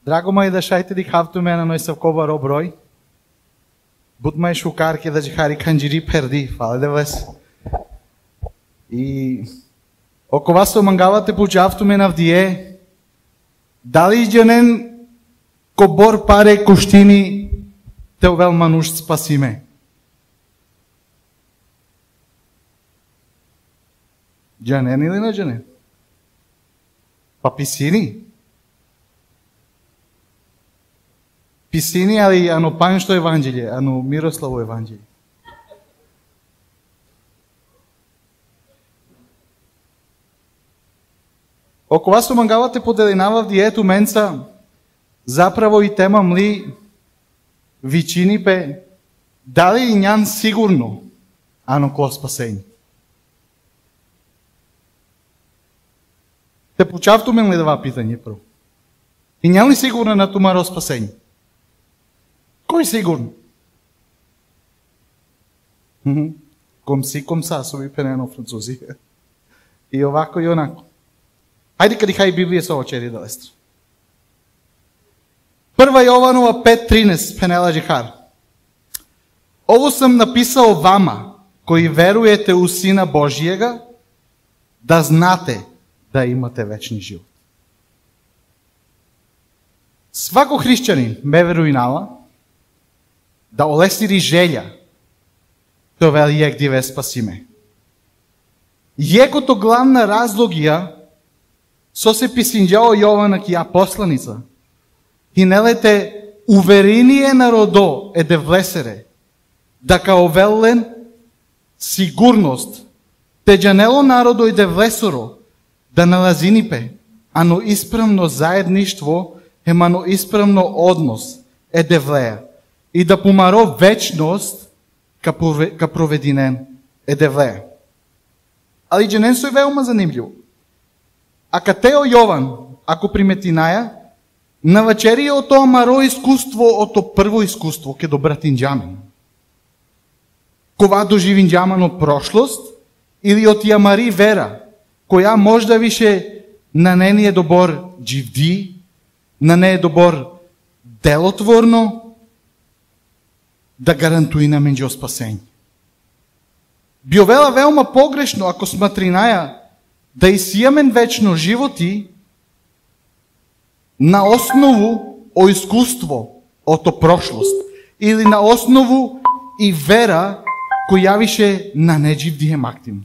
Драго ма и да шајте ди хавту мена ној савкоба ро број. Бут ма и шукарки да джихари канджири перди. Фале де влесе. И око вас то мангавате пучавту мена вдие. Дали иджанен кобор паре куштини те овел мануш спасиме. Джанен или не джанен? Па писини? Писини, али ано Паншто Евангелие, ано Мирославо Евангелие. Око вас омангавате поделинава в диету менца, заправо и тема мли вичини пе, дали и нян сигурно, ано ко спасени. Те почавтумен ли това питање прво? И нян ли сигурно на тумаро спасени? Кој сигурно? Комса, со ви пенено французи. И овако и онако. Хајде кади хај Библија со очери да лестро. Прва Јованова 5.13, пенела Джихар. Ово сам написал вама, кои веруете у Сина Божиега, да знате да имате вечни живот. Свако християнин ме веруинава да олесири желја тоа вели јек диве спасиме. Јекото главна разлогија со се писинџао Јована кија посланица и нелете уверение народо е да влесере да као велен сигурност те джанело народо и да влесоро да налазинипе ано исправно заедништво емано исправно однос е да влеја и да помаро вечност ка провединен е да влеја. Али дженен со е веома занимљиво. А катео Јован, ако приметинаја, на вечери од тоа маро искуство, од тоа прво искуство, ке до братинџамен. Кова доживинџамано прошлост, или од тија мари вера, која можда више на не е добор дживди, на не е добор делотворно, да гарантуи на менџо спасење. Биовела веома погрешно, ако сматринаја, да исијамен вечно животи на основу о искуство ото прошлост или на основу и вера која више на неджив дием активно.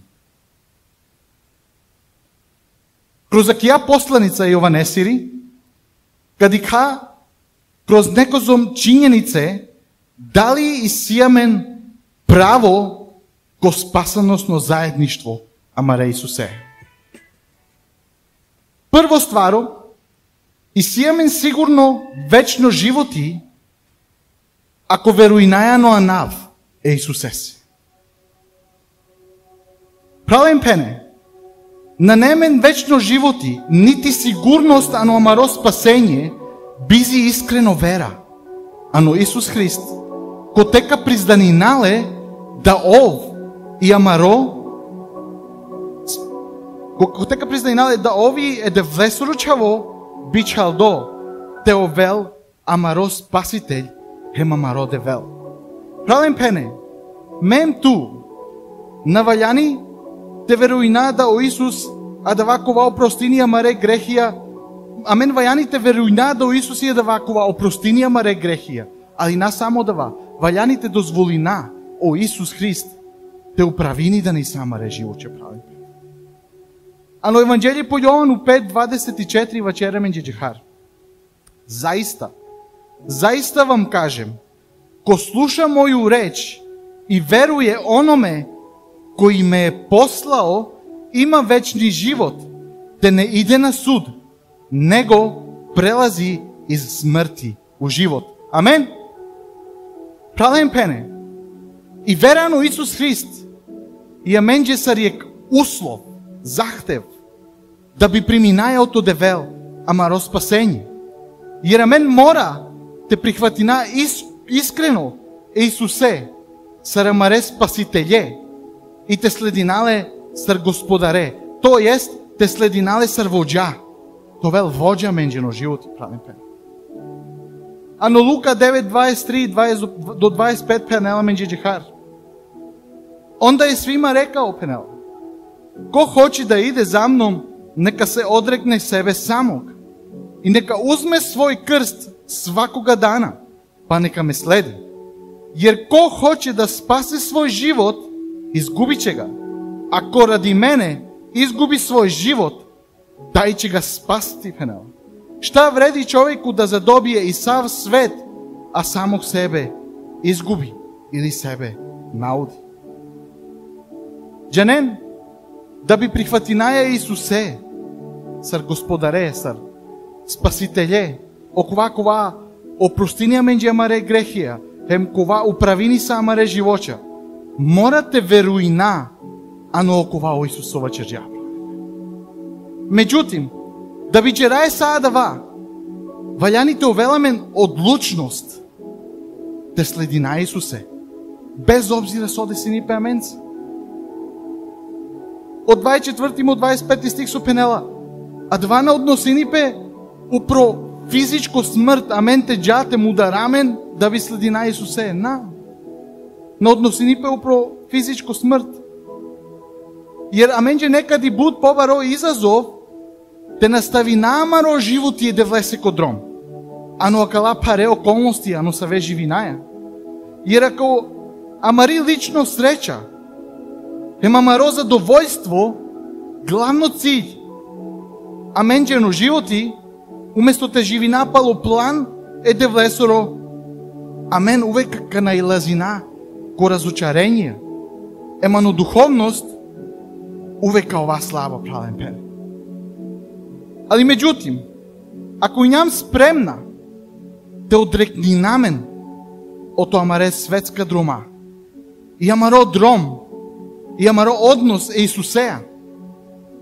Кроз акија посланица Јованесири, кадика кроз некозом чињенице дали исијамен право ко спасаносно заедништво, амаре Исусе. Прво стваро, исијамен сигурно вечно животи, ако веруинајано анав е Исусеси. Правен пене, на немен вечно животи, нити сигурност, ано амаро спасење, бизи искрено вера, ано Исус Христ, ко тека призданинале да ов и амаро, ко тека призданинале да ови е да влесоручаво бичалдо, те овел амаро спасител, хем амаро девел. Правен пене, мен ту, наваljani те веруина да о Исус, а да вакова опростини амаре грехија, а мен вајани те веруина да о Исус и да вакова опростини амаре грехија, али на само да ваljani те дозволина о Исус Христ, те управини да не самаре живот че прави. Ано Евангелие по Јовану 5:24 вачера мен джеджехар. Заиста вам кажем, ко слуша моју реч и веруе ономе кој ме е послао, има вечни живот, те не иде на суд, него прелази из смрти у живот. Амен? Правен пене. И верано Исус Христ, и амен же сариек услов, захтев, да би приминајал то девел, амаро спасење. Jer амен мора те прихватина искрено Исусе, сарамаре спасителје, и те слединале сар господаре, то jest те слединале сар воđа, то вел воđа менџено живот и правен пен. Ано Лука 9:23 до 25 пенела менџе джехар. Онда е свима рекао пенела, ко хоче да иде за мном, нека се одрекне себе самог и нека узме свој крст свакога дана, па нека ме следи. Jer ко хоче да спасе свој живот, изгубиче ga. Ако ради мене изгуби свој живот, тај ќе ga спасти пенел. Шта вреди човеку да задобие и сав свет, а самог себе изгуби или себе науди? Джанен, да би прихватинаја Исусе, сар господаре, сар спасителје, окова опростинија менџе амаре грехија, хем кова управини са амаре живоча, морате веруина, ано окова о Исусова чержја. Меđутим, да би джераe саадава, ваljani те овеламен одлучност те следи на Исусе, без обзира со десини пеменца. Од 24 до 25 стих со пенела, а два на односинипе упро физичко смрт, амен те джате му да рамен да би следи на Исусе. На односинипе упро физичко смрт. Jer амен же некади буд побаро изазов, те настави намаро живот и да влесе ко дром. ано акала паре околности, ано са ве живинаја. И рекол, амари лично среќа, емамаро задовојство, главно cilj, a menđeno životi, umjesto te živina palo plan, de vlesoro, a men uvek ka nailazina, ko razočarenje, emano duhovnost, uvek ka ova slava pralen pen. Ali međutim, ako njam spremna, te odrekni namen, ото амаре светска дрома, и амаро дром, и амаро однос е Исусеја,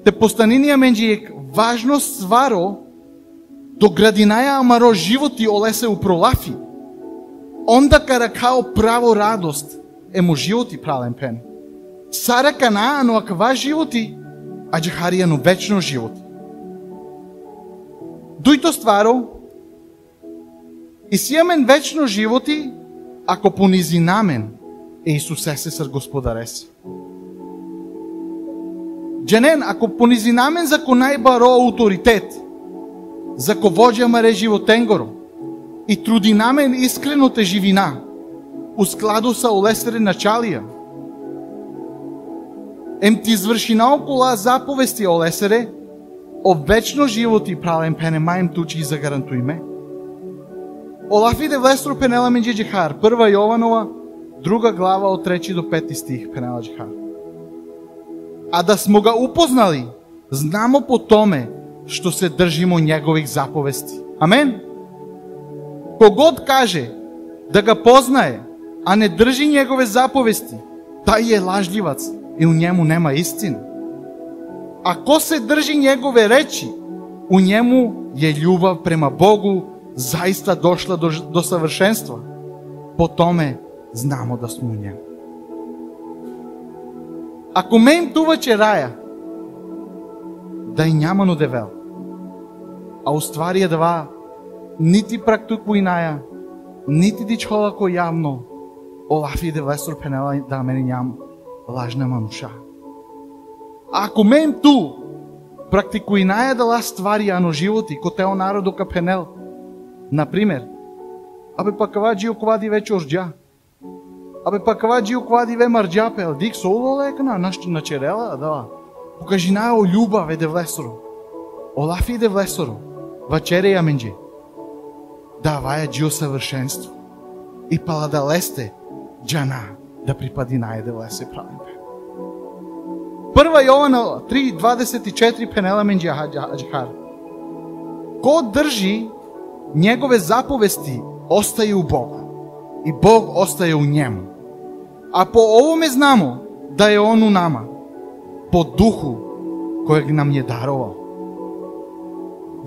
те постанинија менџи важно сваро до градинаја амаро животи олесе упролафи, онда каракао право радост ему животи прален пен. Сара кана ано аква животи, а джахарија но вечно животи. Дујто стваро, и сијамен вечно животи, ако понизи намен е Исусе сесар Господарес. Дженен, ако понизи намен за ко најбаро ауторитет, за ко воđа маре животенгоро, и труди намен искрено те живина, у складу са олесере началија, ем ти изврши наокола заповести олесере, о вечно животи прален пене мајем тучи и загарантујме. Олафиде влестро пенела менđe джехар, 1 Јованова, 2 глава од 3 до 5 стих пенела джехар. А да смо ga upoznali, znamo po tome što se držimo njegovih zapovesti. Amen. Kogod kaže da ga poznaje, a ne drži njegove zapovesti, taj je lažljivac i u njemu nema istine. A ko se drži njegove reči, u njemu je ljubav prema Bogu zaista došla do savršenstva. Po tome znamo da smo u njemu. Ако мен туваче раја, да и нямано девел, а уствари е два, нити практикуј наја, нити дичхола кој јавно, олафи де влесор пенела да мене ням лажна мануша. Ако мен ту практикуј наја дала ствари ано животи, ко тео народу ка пенел, например, абе па кава джио квади вече орджа, абе па кава джио квади ве марджапел, дик соло лекна, на черела, да. Покажи наја о љубав де влесоро, олафи де влесоро, вачере ја менđe, да ваја джио съвършенство, и пала да лесте джана, да припади наја де влесе правим. 1 Јована 3:24 пенела менđe аджахар. Ко држи njegovе заповести, остае у Богу, и Бог остае у njemu. A po ovome znamo da je on u nama, po duhu kojeg nam je darovao.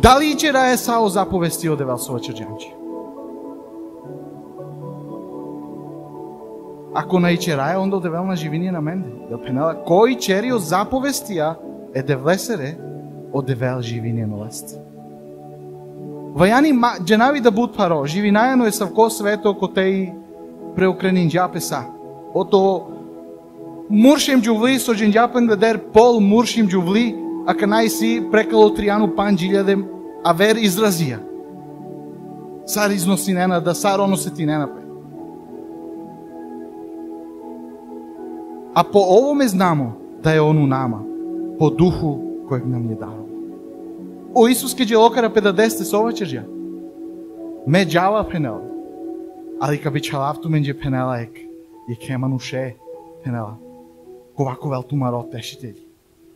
Da li će raje sao zapovesti od Evelsova Črđanči? Ako na iće raje, onda od Evelna živini na mende. Da penela, koji čerio zapovestija e de vlesere od Evel živini na lest. Vajani dženavi da bud paro, živinajano je savko sveto ko te i preokrenin džapesa. Ото муршим джувли со дженджапен гледер пол муршим джувли, а канај си прекало тријану пан джилјадем, а вер изразија. Сар износи нена, да сар оносе ти нена пе. А по овоме знамо да е он у нама, по духу којeg нам je dao. O Isus ke djelokara pedadeste sova čeržja. Me džava penela. Ali ka bi čalavtu menđe penela ek. Je kemanu še penela. Kovako vel tu maro tešitelji.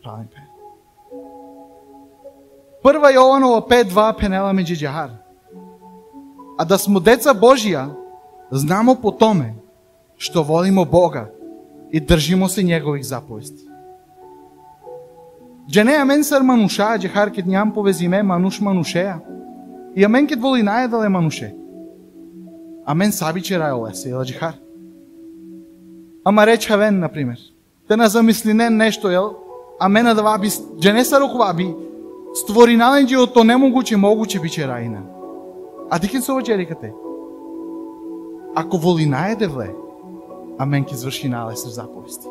Pravim pen. 1 Jovanova 5:2 penela menđe džahar. A da smo deca Božija, znamo po tome što volimo Boga i držimo se njegovih zapovesti. Džene amen sar manuša, džahar ket njam povezime manuš manušeja. I amen ket voli najedale manuše. Amen sabiće rajo lese, jel džahar? Ама реч хавен, например. Те на замислинен нешто, јел? А мене да ваби, джене са рукваби, створинален джи ото могуче биче рајна. А ти кен со оваќе рекате? Ако воли наеде вле, а мен ке изврши налесер заповести.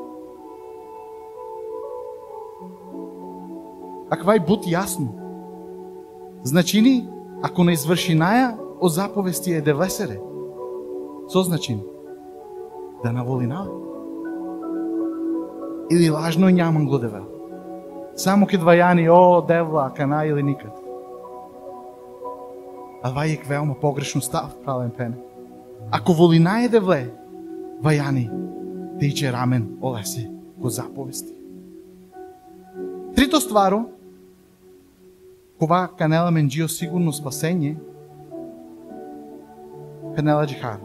Аква и бут јасно. Значи ни, ако не изврши наја, о заповести е да влесере. Со значи да наволинава. Или лажно нямам го девел. Само ке двајани, о, девла, кана или никад. А вајек велма погрешно став, правен пене. Ако волина е девле, вајани, те иче рамен олесе го заповести. Трито стваро, кова канела менџио сигурно спасење, канела джихар.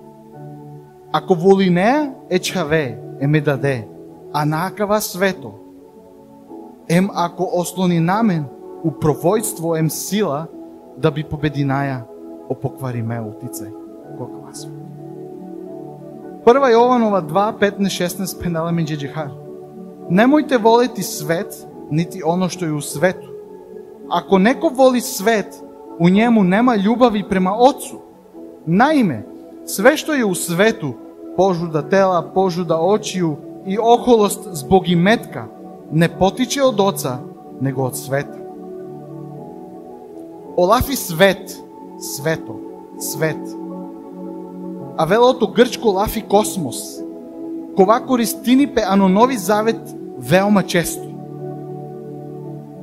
Ако волинеа е чаве, е ме даде, а накава свето, ем ако ослони намен у провојство ем сила да би побединаја опоквари ме утицај кога свето. Прва Јованова 2:15-16 пенела менџе джихар. Немојте волети свет, нити оно што е у свету. Ако неко воли свет, у njemu нема љубави према Отцу. Наиме, све што е у свету, пожуда тела, пожуда очију и охолост због иметка, не потиче од Оца, него од света. Олафи свет, свето, свет. А велото грчко лафи космос. Кова користини пе ано Нови Завет велма често.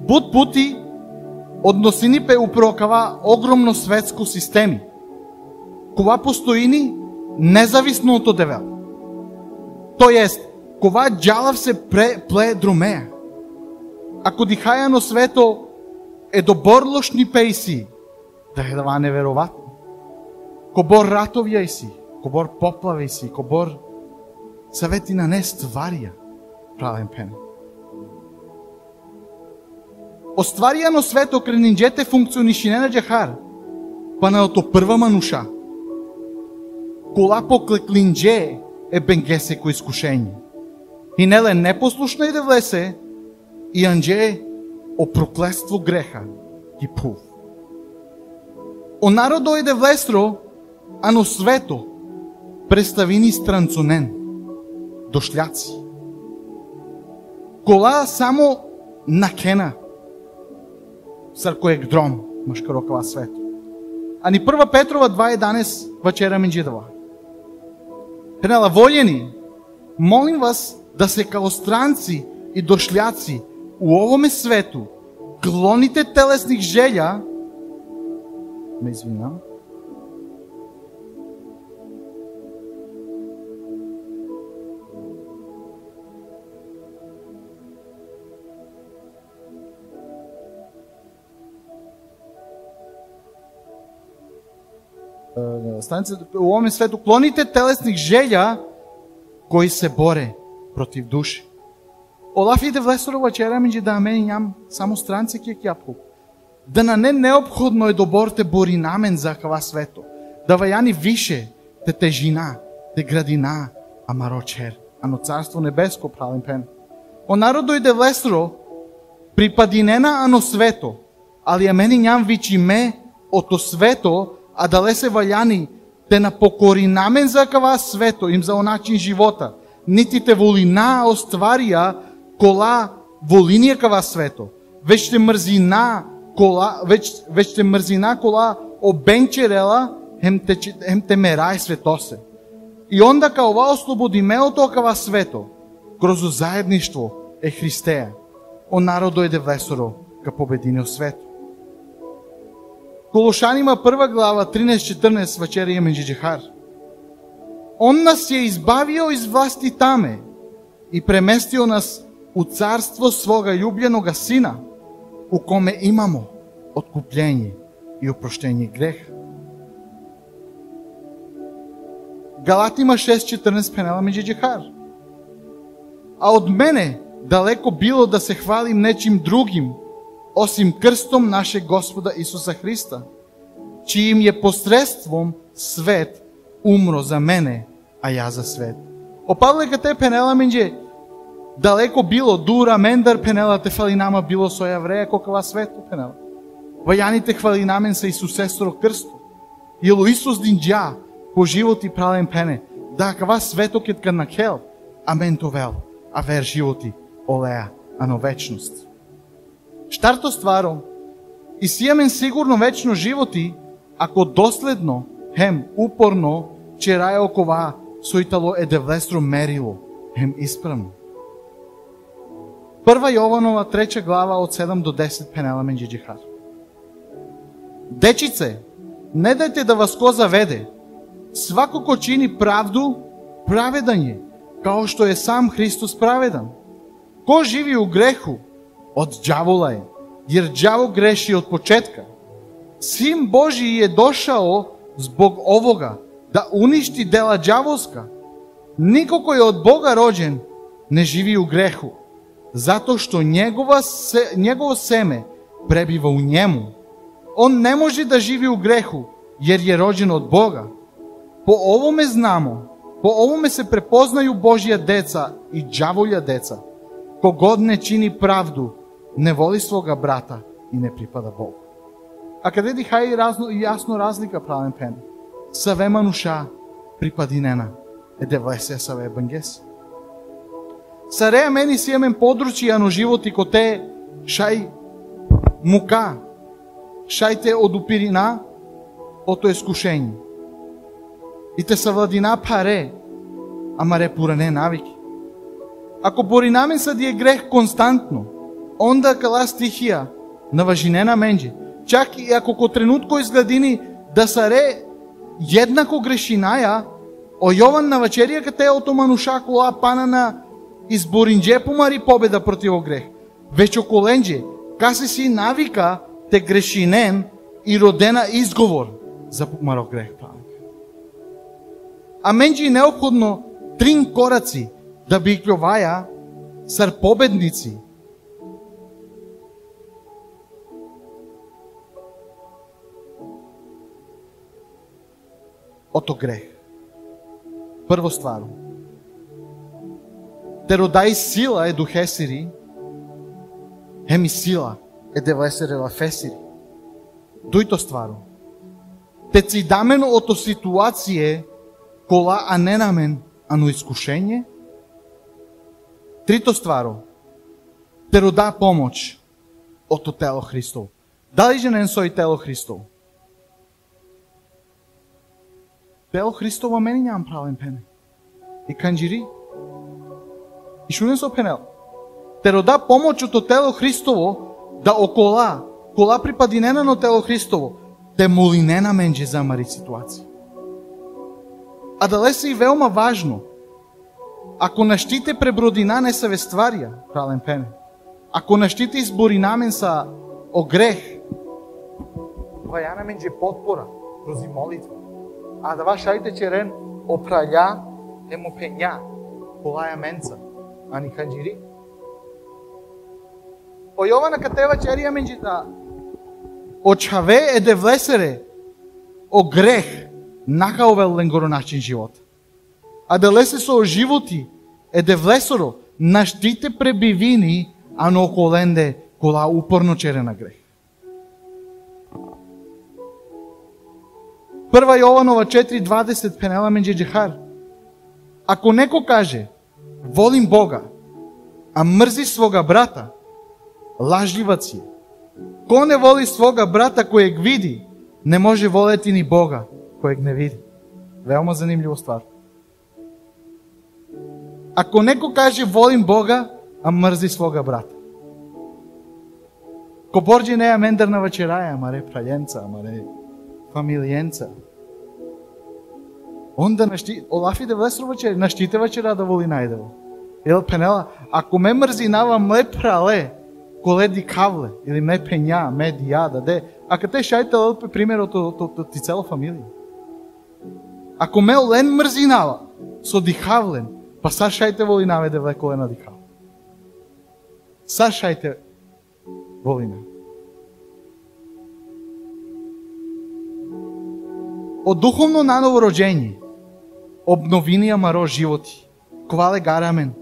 Буд пути односини пе упрокава огромно светско системи. Кова постоини независно од одевел. То jest, кова джалав се пле дромеја. Ако дихајано свето е доборлошни пејси, да е дава невероватно. Кобор ратовија си, кобор поплаве си, кобор саветина не стварија, правен пен. Остваријано свето кренинџете функционишинена джахар, па на ото прва мануша. Кола по клеклиндже е бенгесе кој искушење. И неле непослушна и да влесе, и анđe о проклество греха ги пув. О народо иде влестро, а но свето представини странцунен, дошљаци. Кола само накена, саркоек дром, машкарокава свето. Ани 1 Петрова 2:11 вачера менџидава. Пенела, вољени, молим вас да се као странци и дошљаци у овоме свету клоните телесних желја, ме извинам, у овоме свету клоните телесних желја кои се боре против души. Олаф иде влесорова чера меѓу да мен ням само странци ке кјапку. Да на не необходно е доборте бори намен за кава свето. Да вајани више те тежина, те градина, амаро чер, ано царство небеско правен пен. О народо иде влесоро припадинена ано свето, али ја мени ням вичи ме ото свето, а дале се вајани те на покори намен за кава свето, им за оначин живота. Нити те волина остварија кола волинија кава свето. Веќе те мрзина кола обенчерела хем те мерај светосе. И онда као ова ослободи меото кава свето, кроз заедништво е Христеја. О народо иде влесоро ка победине о свето. Колошанима 1 глава 13-14 вачера е менџи джихар. Он нас ја избавио из власти таме и преместио нас у царство свога љубленога сина, у коме имамо откупление и опроштение греха. Галатима 6:14 пенела менџи джихар. А од мене далеко било да се хвалим нечим другим, осим крстом наше Господа Исуса Христа, чиим е посредством свет умро за мене, а ја за свет. Опадлека те пенела менџе далеко било дура мендар пенела те фали нама било со јавреја кокава свето пенела. Вајаните хвали намен са Исусестро крсто. Јело Исус динџа по живот и правен пене, да кава свето кет кад накел, амен товел, а вер животи олеа, ано вечност. Штарто стваро, и си амен сигурно вечно животи, ако доследно, хем упорно, чераја окова сојтало е девлестро мерило, хем исправно. 1 Јованова 3 глава од 7 до 10 пенела меѓу джихар. Дечице, не дајте да вас ко заведе. Свако ко чини правду, праведен е, као што е сам Христос праведен. Ко живи у греху, од ѓавола е, јер ѓавол греши од почетка. Син Божи е дошао због овога, да уништи дела ѓаволска. Никој кој е од Бога роđен не живи у греху, затоа што негово семе пребива у njemu. Он не може да живи у греху, јер е роđен од Бога. По овоме знамо, по овоме се препознају Божија деца и ѓаволја деца. Когод не чини правду, не воли свога брата и не припада Бог. А каде дихај јасно разлика правен пен? Саве мануша припадинена е девлесе саве бангес. Сареја мени си емен подручија на животи коте шај мука, шајте од упирина, ото искушење. И те савладина паре, ама ре пуране навики. Ако боринамен са ди е грех константно, онда кала стихија на важинена менџи, чак и ако ко тренутко изгладини да са ре еднако грешинаја, о Јован на вечерија кате ото мануша кола пана на изборинџе помари победа против грех. Веќе околенџе, каси си навика те грешинен и родена изговор за помаро грех. А менџи неопходно 3 кораци да би ќоваја сар победници. Ото грех. Прво стваро. Те родај сила е духесири, хеми сила е девлесере лафесири. Дујто стваро. Те цидамен ото ситуације кола а не намен, ано искушење. Трито стваро. Те рода помоć ото тело Христово. Дали женен сој тело Христово? Тело Христово мени нямам правен пене. И канџири. И шунен со пенел. Те рода помоć ото тело Христово да кола припадинена на тело Христово, те молинена менџе замари ситуација. А дале се и велма важно, ако наштите пребродина не са вестварија, крален пене, ако наштите изборинамен са о грех, вајана менџе потпора, крози молитва. А да ва шајте черен опралја, емо пења, колаја менца, а ни канџири. О Јована катева черија менџита, о чаве е девлесере, о грех, нахаовел ленгоро начин живот. А да лесе со животи е девлесоро наштите пребивини, а на околенде кола упорно чере на грех. 1 Јованова 4:20 пенела менџе джехар. Ако неко каже, волим Бога, а мрзи свога брата, лажливац е. Ко не воли свога брата којег види, не може волети ни Бога којег не види. Велма занимљиво ствар. Ако неко каже волим Бога, а мрзи свога брата. Ко борџи не е мендерна вечераја, ама ре праљенца, ама ре фамилијенца. Онда Олафи девлесро вечер, наштите вечера да воли најдево. Ел пенела, ако ме мрзинава ме прале, коле ди кавле, или ме пења, ме дијада, де, а кате шајте лелпе пример од ти цела фамилија. Ако ме лен мрзинава, со дихавлен, па сар шајте воли наведе вле коле на дихавлен. Сар шајте воли наведе. Од духовно наново роđење, обновинија маро животи, квале гарамен,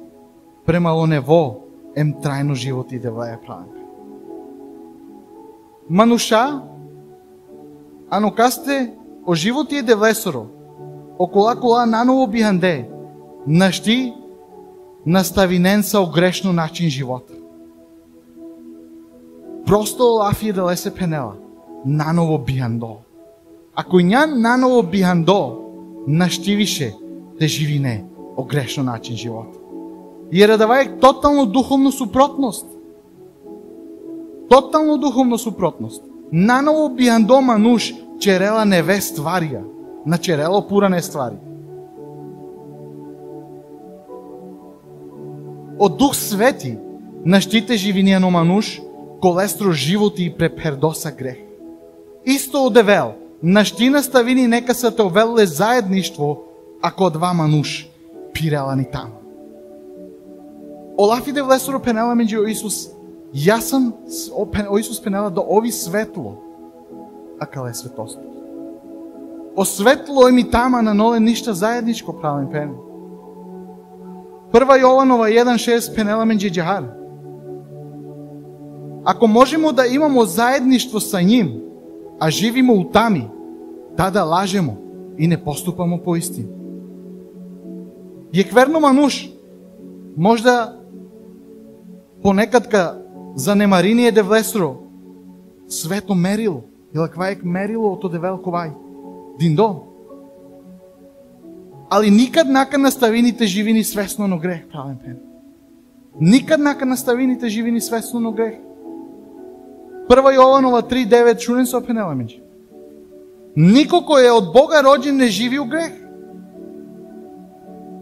премало нево, ем трајно животи девлеја правен. Мануша, анокасте, о животи е девлесоро, окола наново биhanде, нашти наставинен са о грешно начин живота. Просто Олафи е да лесе пенела, наново бihando. Ако нян наново бихандо наштивише да живине о грешно начин живот. Jer да е тотално духовно супротност. Тотално духовно супротност. Наново бихандо мануш черела неве стварија, на черело пура не ствари. Од Дух Свети наштите живинијано мануш, колестро животи и препердоса грех. Исто одевел, наштина ставини нека са те овелле заедништво, ако два мануш пирела ни таму. Олафиде влесоро пенела меѓу Исус, јасам о Исус пенела до ови светло, а кале светост. О светло ми тама на ноле ништа заедничко правен пен. Прва Јованова 1.6 пенела меѓу џехар. Ако можемо да имамо заедништво са ним, а живимо у тами, тада лажемо и не поступамо по истина. Јекверно мануш, можда понекадка занемариније де влесро, свето мерило, или квајек мерило ото де велковај, диндо. Али никад нака наставините живини свесно но грех, правен пен. Никад нака наставините живини свесно но грех. Прва Јованова 3.9 шунен со пенела меѓу. Нико кој е од Бога роđен не живи у грех.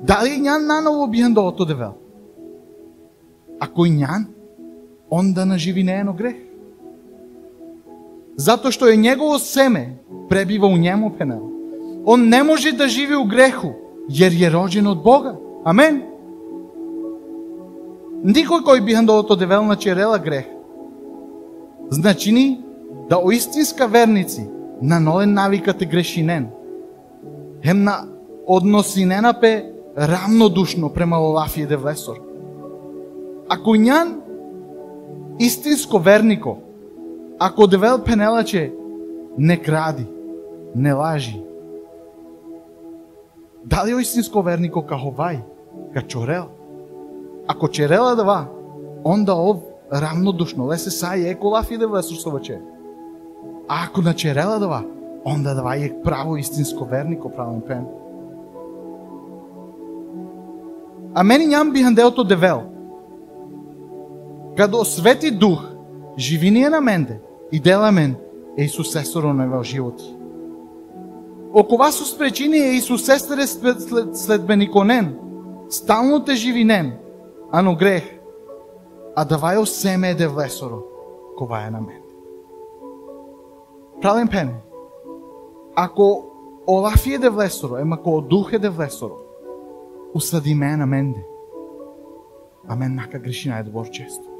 Дали нян наново бихан до ото девел? Ако и нян, онда на живинеено грех. Зато што е негово семе пребива у njemu пенела. Он не може да живи у греху, jer je rođen од Бога. Амен. Никој кој бихан до ото девел на черела грех. Значи ни да о истинска верници на нолен навикате грешинен. Хем на односинена пе равнодушно према Олафије де влесор. Ако нян истинско вернико, ако девел пенелаче не кради, не лажи, дали о истинско вернико каховај, ка чорел? Ако черела дава, онда ов равнодушно лесе сај еко Олафије де влесор соваче. А ако на черела дава, онда дава е право истинско вернико правен пен. А мени ням бихан делото девел. Кадо Свети Дух живинија на менде и дела мен е Исус сестеро на животи. Око вас успречини е Исус сестере следбениконен, стално те живинен, ано грех, а давајо семе е де влесоро, кова е на мен. Правен пене, ако Олафије де влесоро, ема ко Дух е де влесоро, усади ме на менде, а мен нака грешина е добор често.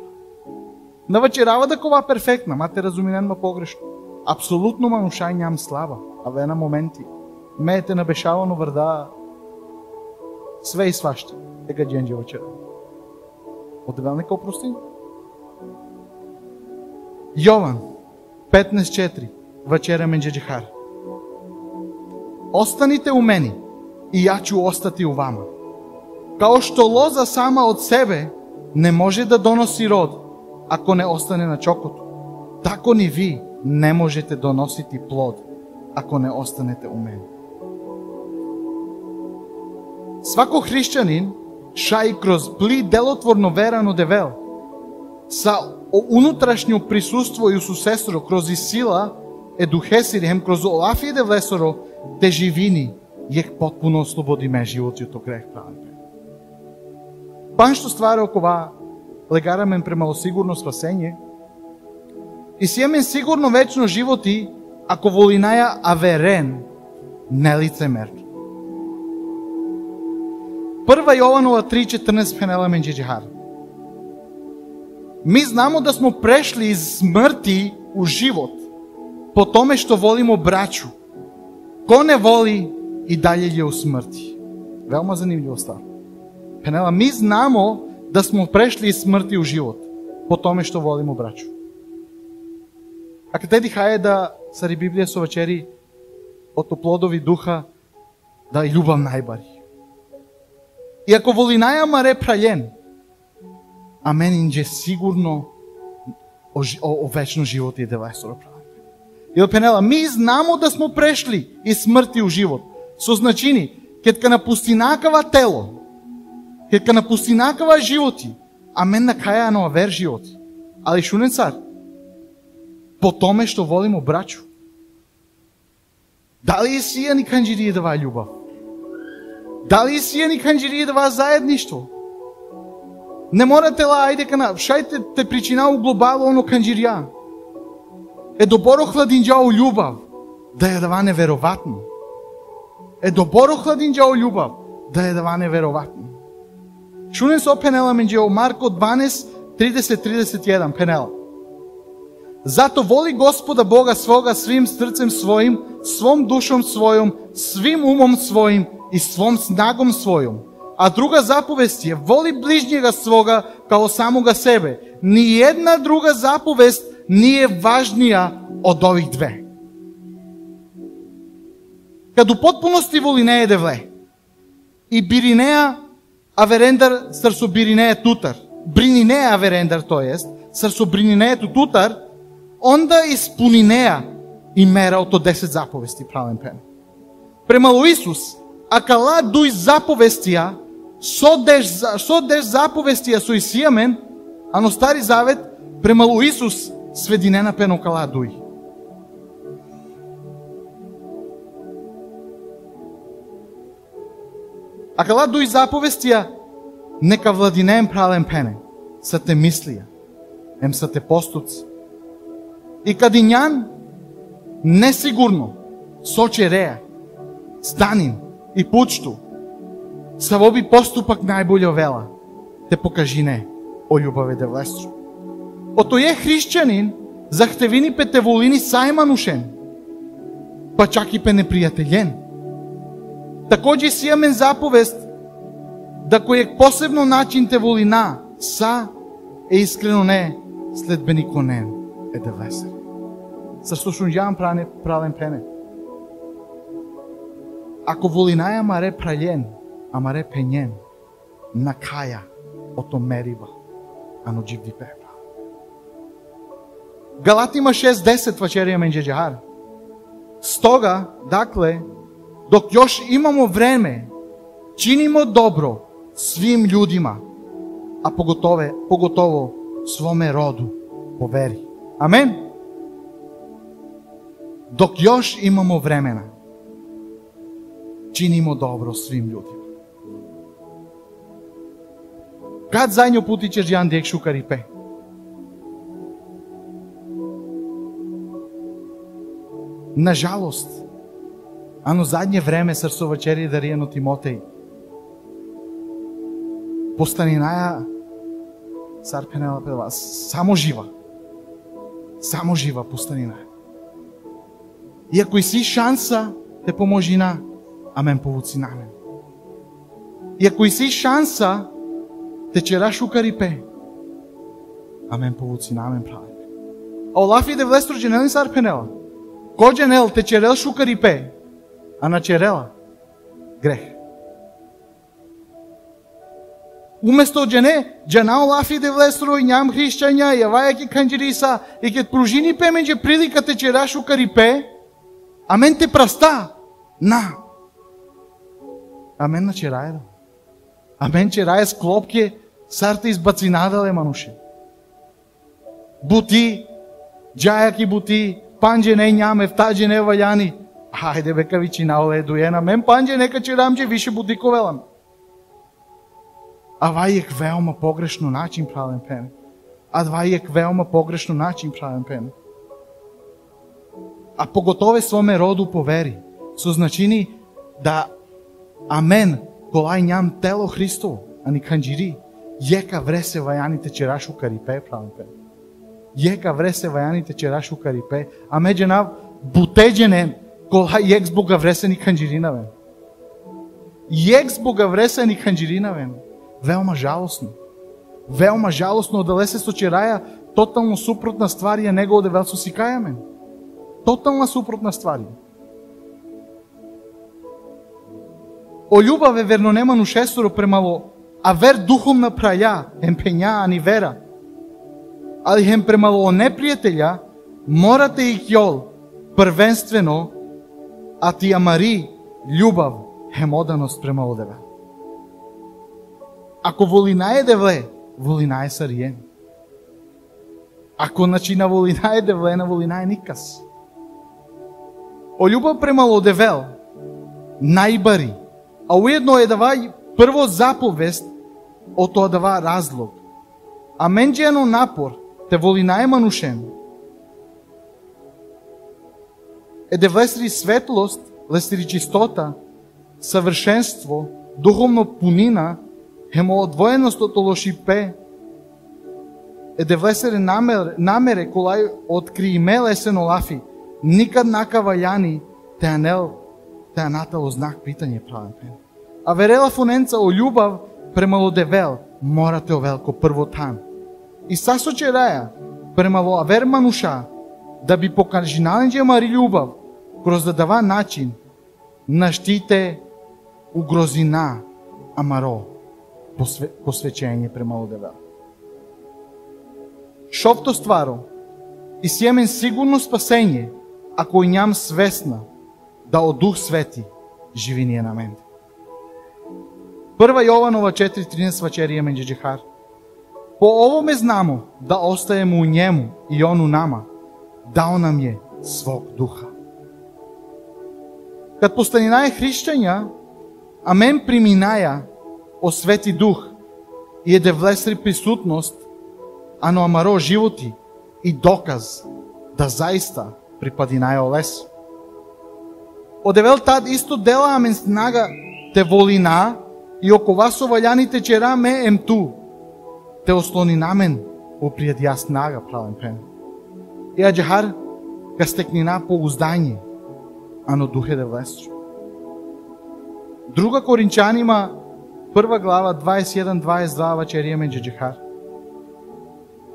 Навечерава да кова перфектна, мате разуменено погрешно. Апсолутно манушај ням слава, а ве на моменти. Ме те набешавано врда све и свашта. Ега дженджи вечера. Одевел нека опрости? Јован 15.4 вечера меѓу џехар. Останите у мени и ја ќе остати у вама. Као што лоза сама од себе не може да доноси род, ако не остане на чокото, тако ни ви не можете доносити плод, ако не останете у мене. Свако христијанин шај кроз пли делотворно верано девел, са унутрашњо присуство и усусестро кроз и сила едухесири хем кроз Олафије де влесоро де живини јек потпуно ослободи ме животиот од грех правен. Пан што ствара окова легарамен премало сигурно спасење и си емен сигурно вечно животи ако волинаја аверен не лицемерно. Прва Јованова 3.14 пенела мен џехар. Ми знамо да смо прешли из смрти у живот по томе што волимо брачу. Ко не воли и далje ќе у смрти. Велма занимљиво стар. Пенела, ми знамо да смо прешли из смрти у живот по томе што волимо брачу. А каде дихаје да сари Библија со вечери ото плодови духа да љубав најбари. И ако волинаја маре прален, амен инđe сигурно о вечно живот и девајсоро правен. Или Пенела, ми знамо да смо прешли и смрт и у живот. Со значини, ке напустинакава тело, ке напустинакава животи, а мен на каја на овер животи. Али шунен цар, по томе што волимо брачу. Дали и сија ни канџирие дава љубав? Дали и сија ни канџирие дава заедништво? Не морате ла, ајде кана, шајте те причина у глобало оно канџирија. Е добро хладинџао љубав, да ја дава невероватно. Е добро хладинџао љубав, да ја дава невероватно. Шунен со Пенела менџео Марко 12, 30-31, Пенела. Зато воли Господа Бога свога свим срцем своим, свом душом својом, свим умом своим и свом снагом својом. А друга заповест е, воли ближњега свога као самога себе. Ни една друга заповест не е важнија од ових две. Каду потпуности воли не е девле. И биринеа аверендар срсо биринеа тутар. Брининеа аверендар, тоест, срсо брининеето тутар, онда испунинеа и мераото 10 заповести, правен пен. Премало Исус, акала дуј заповестија, со 10 заповестија со Исијамен, а но Стари Завет, премало Исус, свединена пено кала дуј. Акала дуј заповестија, нека владинеем правен пене, са те мислија, ем са те постуци. И кадињан, несигурно, со череа, станин и пучту, са во оби поступак најболјо вела, те покажине о љубаве де влестру. Ото е хришćанин, захтевини пе те волини сајманушен, па чак и пе непријателен. Такоđe си јамен заповест, да којек посебно начин те волина, са е искрено не, следбениконен е де влесер. Sa slušunđavam pralen pene. Ako volinaja mare praljen, a mare penjen, na kaja o to meriva, ano dživdi pepra. Galatima 6.10 večerija menđeđar. Stoga, dakle, dok još imamo vreme, činimo dobro svim ljudima, a pogotovo svome rodu po veri. Amen. Dok još imamo vremena, činimo dobro svim ljudima. Kad zadnjo put ćeš Jan dek šukaripe? Nažalost, ano zadnje vreme srso večeri Darijano Timotej postaninaja car Penela peva, samo živa postaninaja. И ако и си шанса, те поможи на амен повуци на мен. И ако и си шанса, те чераш укарипе, амен повуци на мен прави. А Олафи де влестро дженел сар Пенела. Ко дженел те черел шукарипе, а на черела грех. Уместо джене, джана Олафи де влестро и ням хришчања, јавајаки канџириса, и кет пружини пе менđe прилика те чераш укарипе, Амен те праста. На. Амен на черајда. Амен чераје с клопке, сарте избаци надале мануше. Бути, джајаки бути, панđe не њаме, втаđe не ваљани. Хајде бека вичи наоле дуена, мен панđe нека черамđe више бути ковелам. А вајек веома погрешно начин правен пен. А вајек веома погрешно начин правен пен. А поготове своме роду по вери, со значини да амен, колај ням тело Христово, а ни канџири, јека вресе вајаните черашу карипе, правен пен. Јека вресе вајаните черашу карипе, а меѓу нав бутеđене, колај јек збога вресе ни канџиринавен. Јек збога вресе ни канџиринавен. Веома жалосно. Веома жалосно, одале се со чераја, тотално супротна ствари е него одевел со сикајамен. Тотална супротна ствари. О љубаве верно нема нушесоро премало, а вер духовна праја, емпења, ани вера. Ali hem premalo o neprijatelja, morate i kjol, првенствено, а ти амари љубав хемоданост према одеве. Ако волина е девле, волина е сариен. Ако начина волина е девле, волина е никас. О љубав према одевел, најбари, а уедно е дава прво заповест, о тоа дава разлог. А менџено напор, те волина е манушен. Е да влесри светлост, влесри чистота, съвършенство, духовно пунина, хемоодвоеност от лошипе, е да влесри намере, колай откри имел есен олафи, никад нака вајани, те анатало знак питање правен. А верела фуненца о љубав премало девел, морате овелко прво тан. И сасочераја, премало авер мануша, да би покажиналенџе мари љубав, кроз да дава начин, наштите угрозина, амаро, посвечење премало девел. Шовто стваро, и сјемен сигурно спасење, ако и ням свесна, да од Дух Свети живи ние на мен. 1 Јованова 4.13 вачерија меѓу джихар. По овоме знамо да остаеме у njemu и он у нама, дао нам е свог духа. Кад постанинаја хришќања, а мен приминаја о Свети Дух и еде влесри присутност, ано амаро животи и доказ да заиста припадинаја о лес. Одевел тад исто дела амен снага те волина и окова со валјаните чера ме емту, те ослони намен опријадија снага правен пен. И аджахар ка стекнина поуздање, ано духе да влесчу. Друга Коринчанима, 1 глава, 21-22 вачерија меѓу джихар.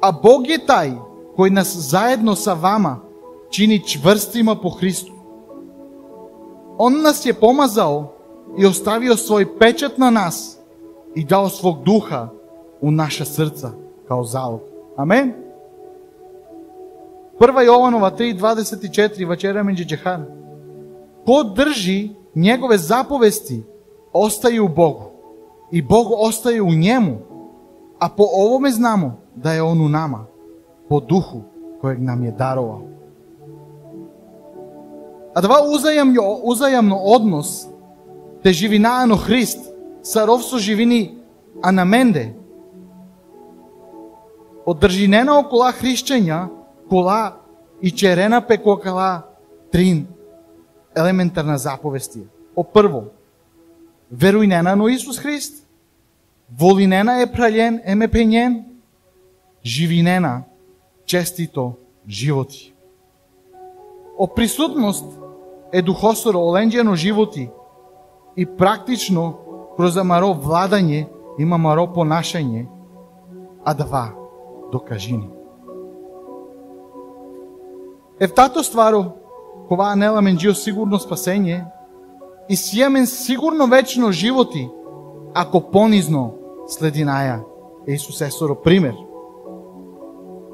А Бог е тај, кој нас заедно са вама чини чврстима по Христу. Он нас е помазал и оставио свој печат на нас и дао свог духа у наша срца као залог. Амен. 1 Јованова 3.24 вачера меѓу джихар. Ко држи негове заповести, остаje у Богу и Бог остаje у njemu, а по овоме знамо да е Он у нама, по духу којeg нам е даровал. А това узајамно однос те живинаано Христ, саров со живини анаменде. Одржинена окола хришќања, кола и черена пекокала трин елементарна заповести. О прво, верујнена на Исус Христ, волинена е прален, еме пењен, живинена, честито животи. О присутност е духосоро оленџено животи и практично кроз амаро владање има маро понашање, а два докажини. Ефтато стваро, кова нела менџио сигурно спасење и сјемен сигурно вечно животи, ако понизно слединаја Исус Есоро пример.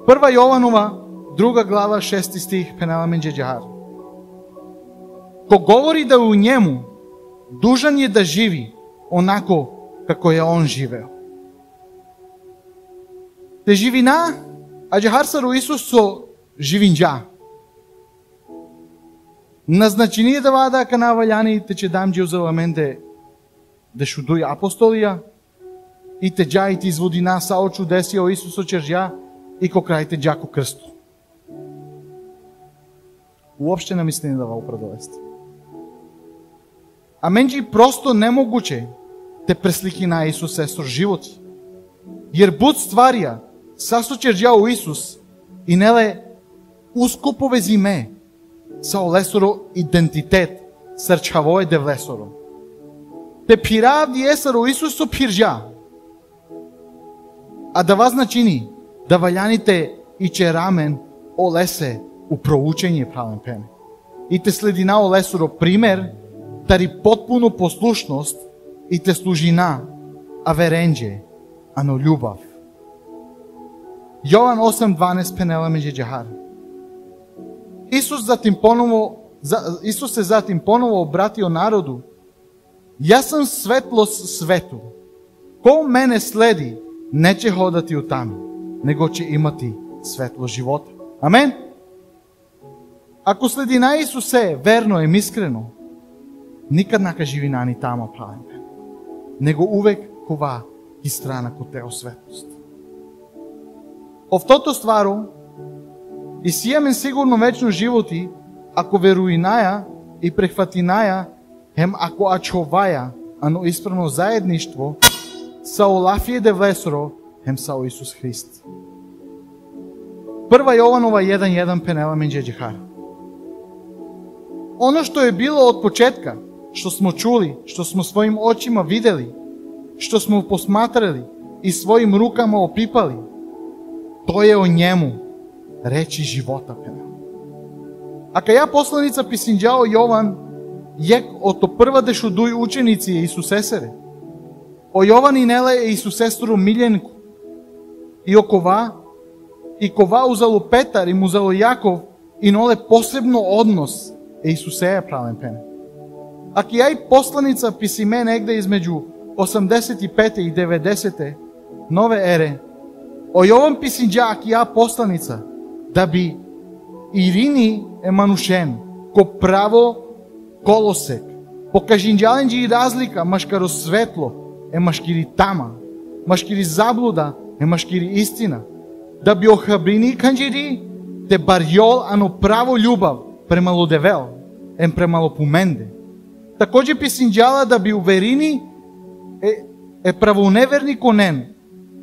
1 Јованова, 2 глава, 6 стих, пенела менџе джахар. Ко говори да у njemu, дужан е да живи онако како е он живео. Те живина, а джахар саро Исус со живинџа. Назначение да вада кана вајани те че дам Јерусалеменде да шудуј апостолија и те джаите изводина сао чудеси о Исусо чержја и ко крајте джако крсту. Уопште намисли не дава оправдовести. А менџи просто немогуче те преслики на Исус Есор животи. Јер буд стварија сасо чержја о Исус и неле уско повезиме са олесоро идентитет, срчаво е девлесоро. Те пирав ди есаро Исус со пиржа. А да вас начини, да вајаните и черамен олесе у проучење правен пене. И те следина олесоро пример, тари потпуно послушност и те служина, а веренџе, ано љубав. Јован 8.12 пенела меѓу джахар. Исус се затим поново обратио народу: Јас сум светлост свету. Ко мене следи, не ќе ходати утами, него ќе имати светло живота. Амен? Ако следи на Исусе верно и искрено, никад нака живина ни тама правим, него увек кова и страна ко тео светлост. Овтото стваро и сијамен сигурно вечно животи, ако веруи наја и прехвати наја, хем ако ачоваја, ано исправно заедништво, са Олафие де Влесоро, хем са о Исус Христ. 1 Јованова 1.1 пенела мен джеджихар. Оно што е било од почетка, што смо чули, што смо своим очима видели, што смо посматрали и своим рукама опипали, тој е о njemu речи живота пенела. А кај ја посланица писинџао Јован, јек ото прва дешудуј ученици е Исусесере. О Јован и неле е Исусесеру миљенку. И кова узало Петар и музало Јаков и ноле посебно однос е Исусеја правен пене. А ки ја и посланица писиме негде измеѓу 85 и 90 нове ере, о Јован писинџа аки ја посланица, да би Ирини е манушен, ко право колосек, покажинџаленџи и разлика, машкаро светло е машкири тама, машкири заблуда е машкири истина, да би охрабрини канџири, те барјол ано право љубав премало девел, ем премало поменде. Такоđe писинџала да би уверини е правоневерни конен,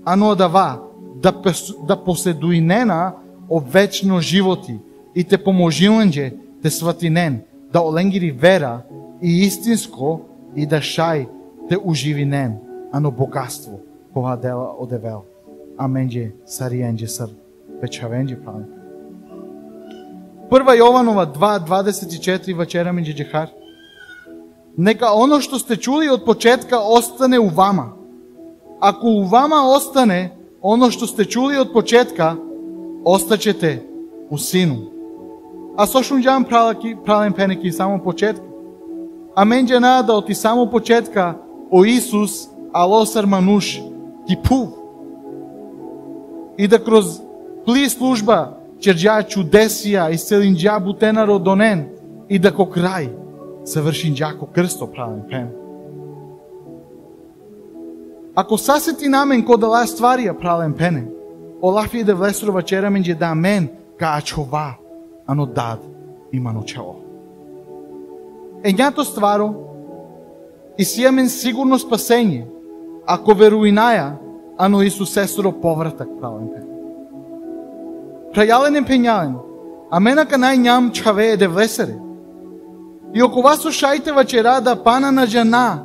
ано да поседуинена о вечно животи и те поможиленџе те сватинен, да оленгири вера и истинско и да шај те уживинен, ано богатство кога дела одевел. Аменџе сариенџе сар печавенџе правен. 1 Јованова 2.24 вачера менџе джехар. Нека оно што сте чули од почетка остане у вама. Ако у вама остане оно што сте чули од почетка, остачете у Сину. А сошум џам прален пенеки само почетка. Аменџе нада оти само почетка о Исус алосар мануш ки пув. И да кроз пли служба черџа чудесија и селинџа бутена родонен и да ко крај съвршинџа ко крсто правен пен. Ако сасети намен ко дала стварија правен пене, Олафие де Влесорова чера менџе да мен ка ачова, ано дад имано чао. Ењато стваро и сијамен сигурно спасење, ако веруи наја, ано Исусесоро повратак правен пен. Прајаленен пењален, а менака најњам чаве де Влесере. И око вас ушајте вачера да пана на жена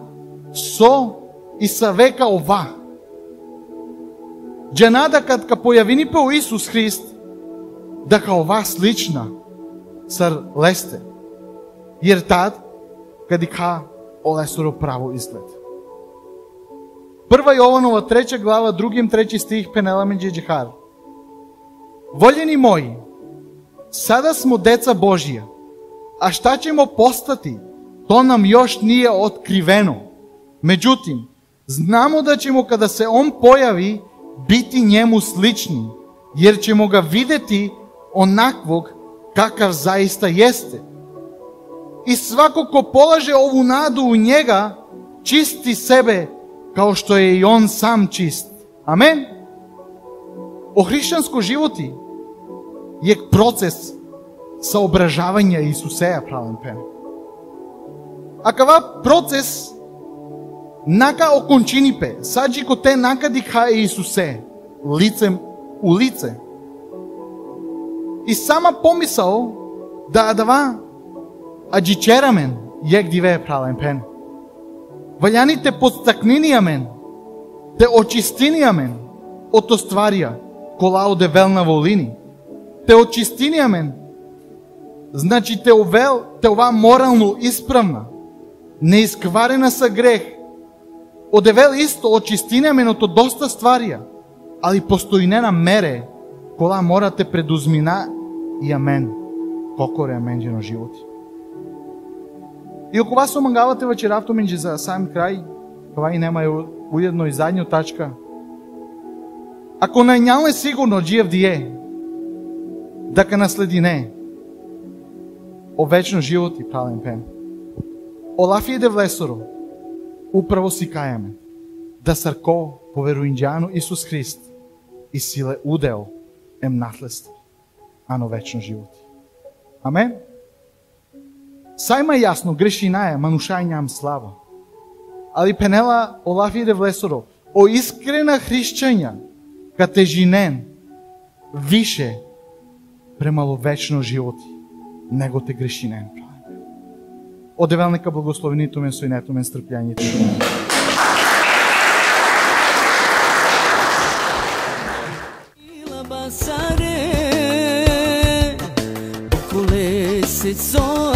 со и савека ова. Джанада кад ка појавини по Исус Христ, да ка ова слична сар лесте. Јер тад, кади ка олесоро право изглед. 1 Јованова 3 глава, 2-3 стих пенела менџе джехар. Вољени мои, сада смо деца Божија, а шта ćemo postati, to nam još nije otkривено. Međutim, znamo da ćemo kada se on pojavi biti njemu slični, jer ćemo ga videti onakvog kakav zaista jeste. I svako ko polaže ovu nadu u njega, čisti sebe kao što je i on sam čist. Amen. O hrišćansko životi je proces saobražavanja Исусеја правен пен. А кава процес нака окончинипе, саджи ко те накади ка Исусе, лицем у лице. И сама помисал да адава аджичерамен јек диве правен пен. Ваљаните подстакнинијамен, те очистинијамен, ото стварија, кола оде велна волини. Те очистинијамен, значи те ова морално исправна, неискварена са грех. Одевел исто очистинаменото доста стварија, али постои нена мере, кола мора те предузмина и амен. кокоре менџено животи. И ако вас омангавате вечеравто менџи за сам крај, това и нема уедно и задњу тачка. Ако најнјале сигурно GFDA, дека наследине о вечно живот и правен пен. Олафие де Влесоро, управо си кајаме, да сарко по веруинџану Исус Христ и силе удел ем наследство, а но вечно животи. Амен? Сајма јасно, грешина е, манушај ням слава. Али пенела Олафие де Влесоро, о искрена хришќања, кате жинен, више премало вечно животи, него те грешинен. Одевелника благословеното мен со инето мен стрпјањето. So